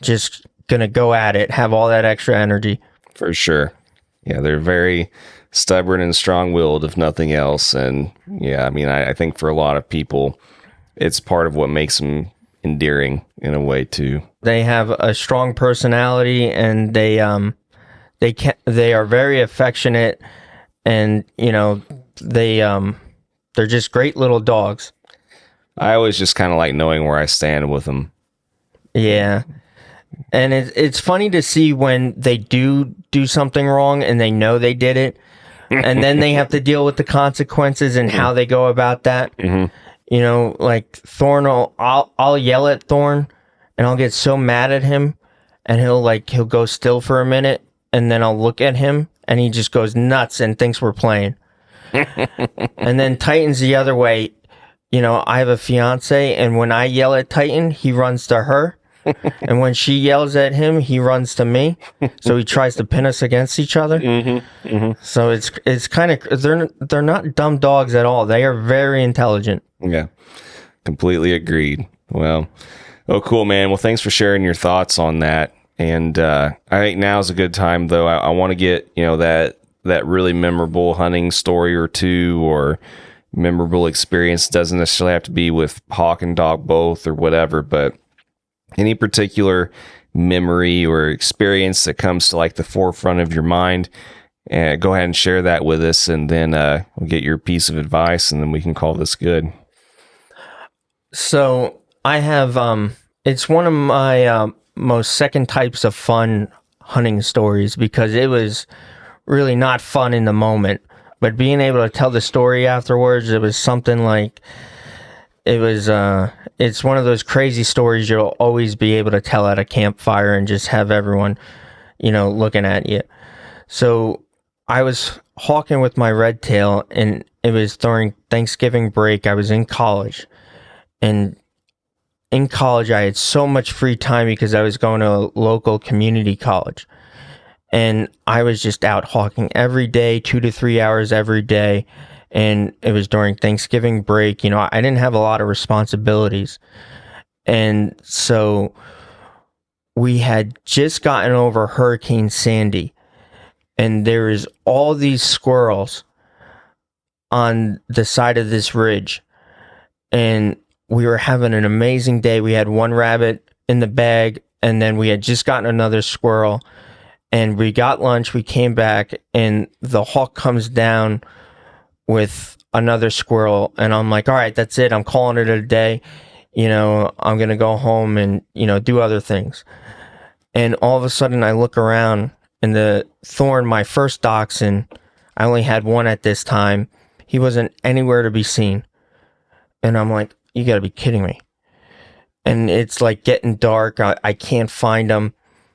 just gonna go at it, have all that extra energy. For sure. Yeah, they're very stubborn and strong-willed, if nothing else. And yeah, I mean, I think for a lot of people, it's part of what makes them endearing in a way too. They have a strong personality, and they are very affectionate, and they're just great little dogs. I always just kind of like knowing where I stand with them. Yeah. And it's funny to see when they do something wrong and they know they did it, and then they have to deal with the consequences and how they go about that. Mm-hmm. Like Thorn, I'll yell at Thorn, and I'll get so mad at him, and he'll go still for a minute, and then I'll look at him, and he just goes nuts and thinks we're playing. And then Titan's the other way. I have a fiance, and when I yell at Titan, he runs to her. And when she yells at him, he runs to me. So he tries to pin us against each other. Mm-hmm, mm-hmm. So it's kind of, they're not dumb dogs at all. They are very intelligent. Yeah, completely agreed. Well, cool, man. Well, thanks for sharing your thoughts on that. And I think now is a good time, though. I want to get that really memorable hunting story or two, or memorable experience. It doesn't necessarily have to be with hawk and dog both or whatever, but any particular memory or experience that comes to like the forefront of your mind, go ahead and share that with us, and then we'll get your piece of advice, and then we can call this good. So I have, it's one of my most second types of fun hunting stories, because it was really not fun in the moment, but being able to tell the story afterwards, it was something like, it's one of those crazy stories you'll always be able to tell at a campfire and just have everyone, looking at you. So I was hawking with my red tail, and it was during Thanksgiving break. I was in college, and in college I had so much free time because I was going to a local community college, and I was just out hawking every day, 2 to 3 hours every day. And it was during Thanksgiving break. I didn't have a lot of responsibilities. And so we had just gotten over Hurricane Sandy. And there is all these squirrels on the side of this ridge. And we were having an amazing day. We had one rabbit in the bag, and then we had just gotten another squirrel. And we got lunch, we came back, and the hawk comes down with another squirrel. And I'm like, all right, that's it. I'm calling it a day. I'm going to go home and, do other things. And all of a sudden I look around, and the thorn, my first dachshund, I only had one at this time. He wasn't anywhere to be seen. And I'm like, you got to be kidding me. And it's like getting dark. I can't find him.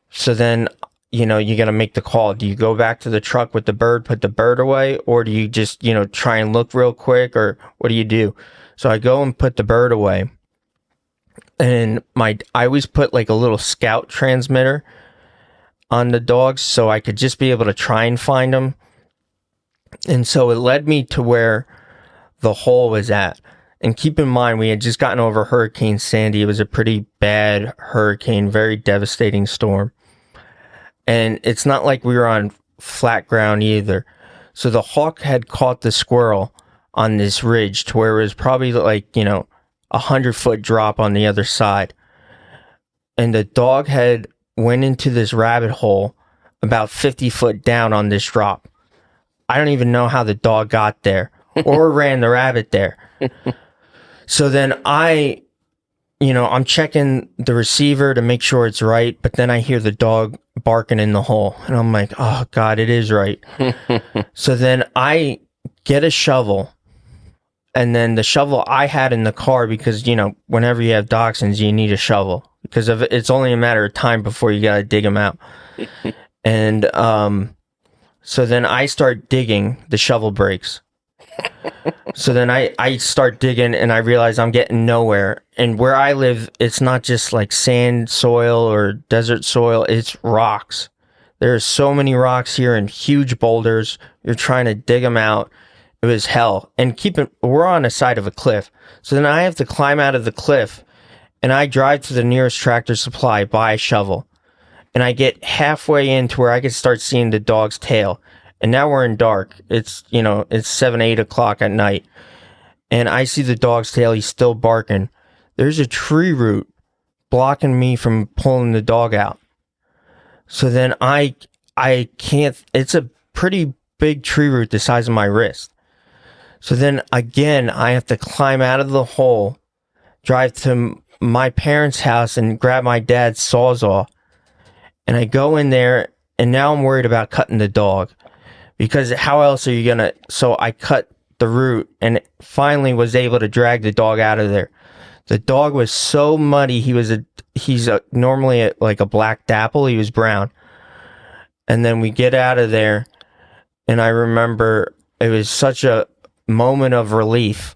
So then, you got to make the call. Do you go back to the truck with the bird, put the bird away? Or do you just, try and look real quick? Or what do you do? So I go and put the bird away. And I always put like a little scout transmitter on the dogs so I could just be able to try and find them. And so it led me to where the hole was at. And keep in mind, we had just gotten over Hurricane Sandy. It was a pretty bad hurricane, very devastating storm. And it's not like we were on flat ground either. So the hawk had caught the squirrel on this ridge to where it was probably like, 100-foot drop on the other side. And the dog had went into this rabbit hole about 50 foot down on this drop. I don't even know how the dog got there or ran the rabbit there. So then I'm checking the receiver to make sure it's right, but then I hear the dog barking in the hole, and I'm like, oh God, it is right. So then I get a shovel, and then the shovel I had in the car, because, whenever you have dachshunds, you need a shovel, because it's only a matter of time before you got to dig them out. And so then I start digging, the shovel breaks. So then I start digging, and I realize I'm getting nowhere. And where I live, it's not just like sand soil or desert soil, it's rocks. There's so many rocks here and huge boulders. You're trying to dig them out. It was hell. And we're on the side of a cliff. So then I have to climb out of the cliff, and I drive to the nearest Tractor Supply, buy a shovel. And I get halfway in to where I can start seeing the dog's tail. And now we're in dark. It's 7, 8 o'clock at night. And I see the dog's tail. He's still barking. There's a tree root blocking me from pulling the dog out. So then I can't, it's a pretty big tree root the size of my wrist. So then again, I have to climb out of the hole, drive to my parents' house and grab my dad's Sawzall. And I go in there, and now I'm worried about cutting the dog. Because how else are you going to... So I cut the root and finally was able to drag the dog out of there. The dog was so muddy. He's normally like a black dapple. He was brown. And then we get out of there, and I remember it was such a moment of relief.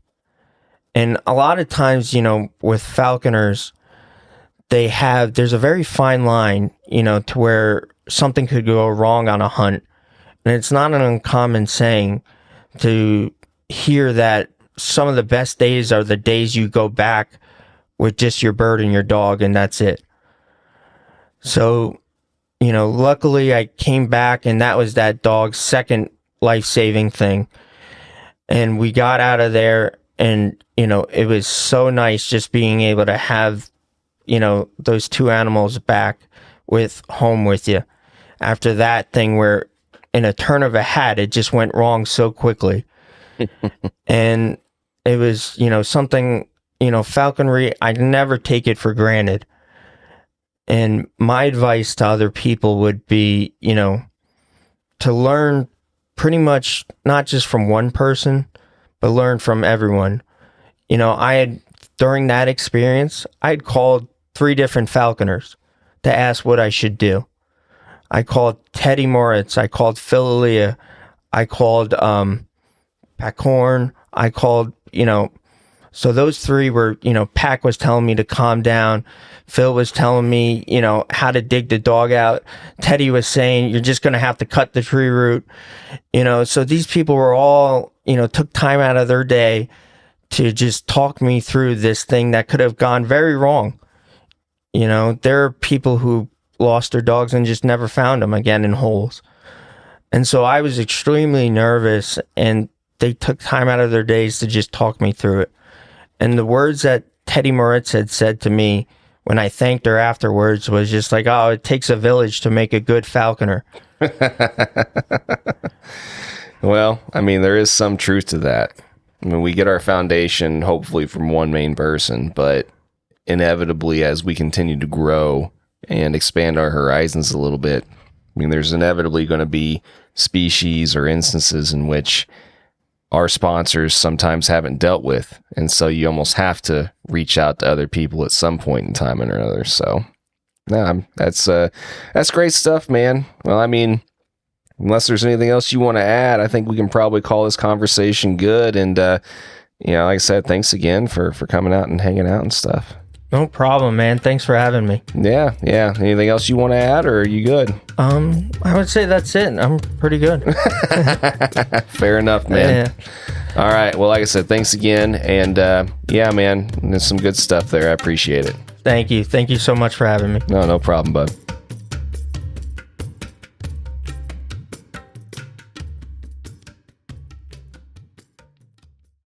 And a lot of times, with falconers, there's a very fine line, to where something could go wrong on a hunt. And it's not an uncommon saying to hear that some of the best days are the days you go back with just your bird and your dog, and that's it. So, luckily I came back, and that was that dog's second life-saving thing. And we got out of there, and, it was so nice just being able to have, those two animals back home with you. After that thing where, in a turn of a hat, it just went wrong so quickly. And it was, something, falconry, I never take it for granted. And my advice to other people would be, to learn pretty much not just from one person, but learn from everyone. During that experience, I had called 3 different falconers to ask what I should do. I called Teddy Moritz. I called Philalia. I called Pacorn. I called, so those 3 were, Pac was telling me to calm down. Phil was telling me, how to dig the dog out. Teddy was saying, you're just going to have to cut the tree root. So these people were all, took time out of their day to just talk me through this thing that could have gone very wrong. There are people who lost their dogs and just never found them again in holes. And so I was extremely nervous, and they took time out of their days to just talk me through it. And the words that Teddy Moritz had said to me when I thanked her afterwards was just like, oh, it takes a village to make a good falconer. Well, I mean, there is some truth to that. I mean, we get our foundation hopefully from one main person, but inevitably as we continue to grow and expand our horizons a little bit, I mean, there's inevitably going to be species or instances in which our sponsors sometimes haven't dealt with. And so you almost have to reach out to other people at some point in time or another. So no, that's great stuff, man. Well, I mean, unless there's anything else you want to add, I think we can probably call this conversation good. And, like I said, thanks again for coming out and hanging out and stuff. No problem, man. Thanks for having me. Yeah. Anything else you want to add, or are you good? I would say that's it. I'm pretty good. Fair enough, man. Yeah. All right. Well, like I said, thanks again. And yeah, man, there's some good stuff there. I appreciate it. Thank you. Thank you so much for having me. No problem, bud.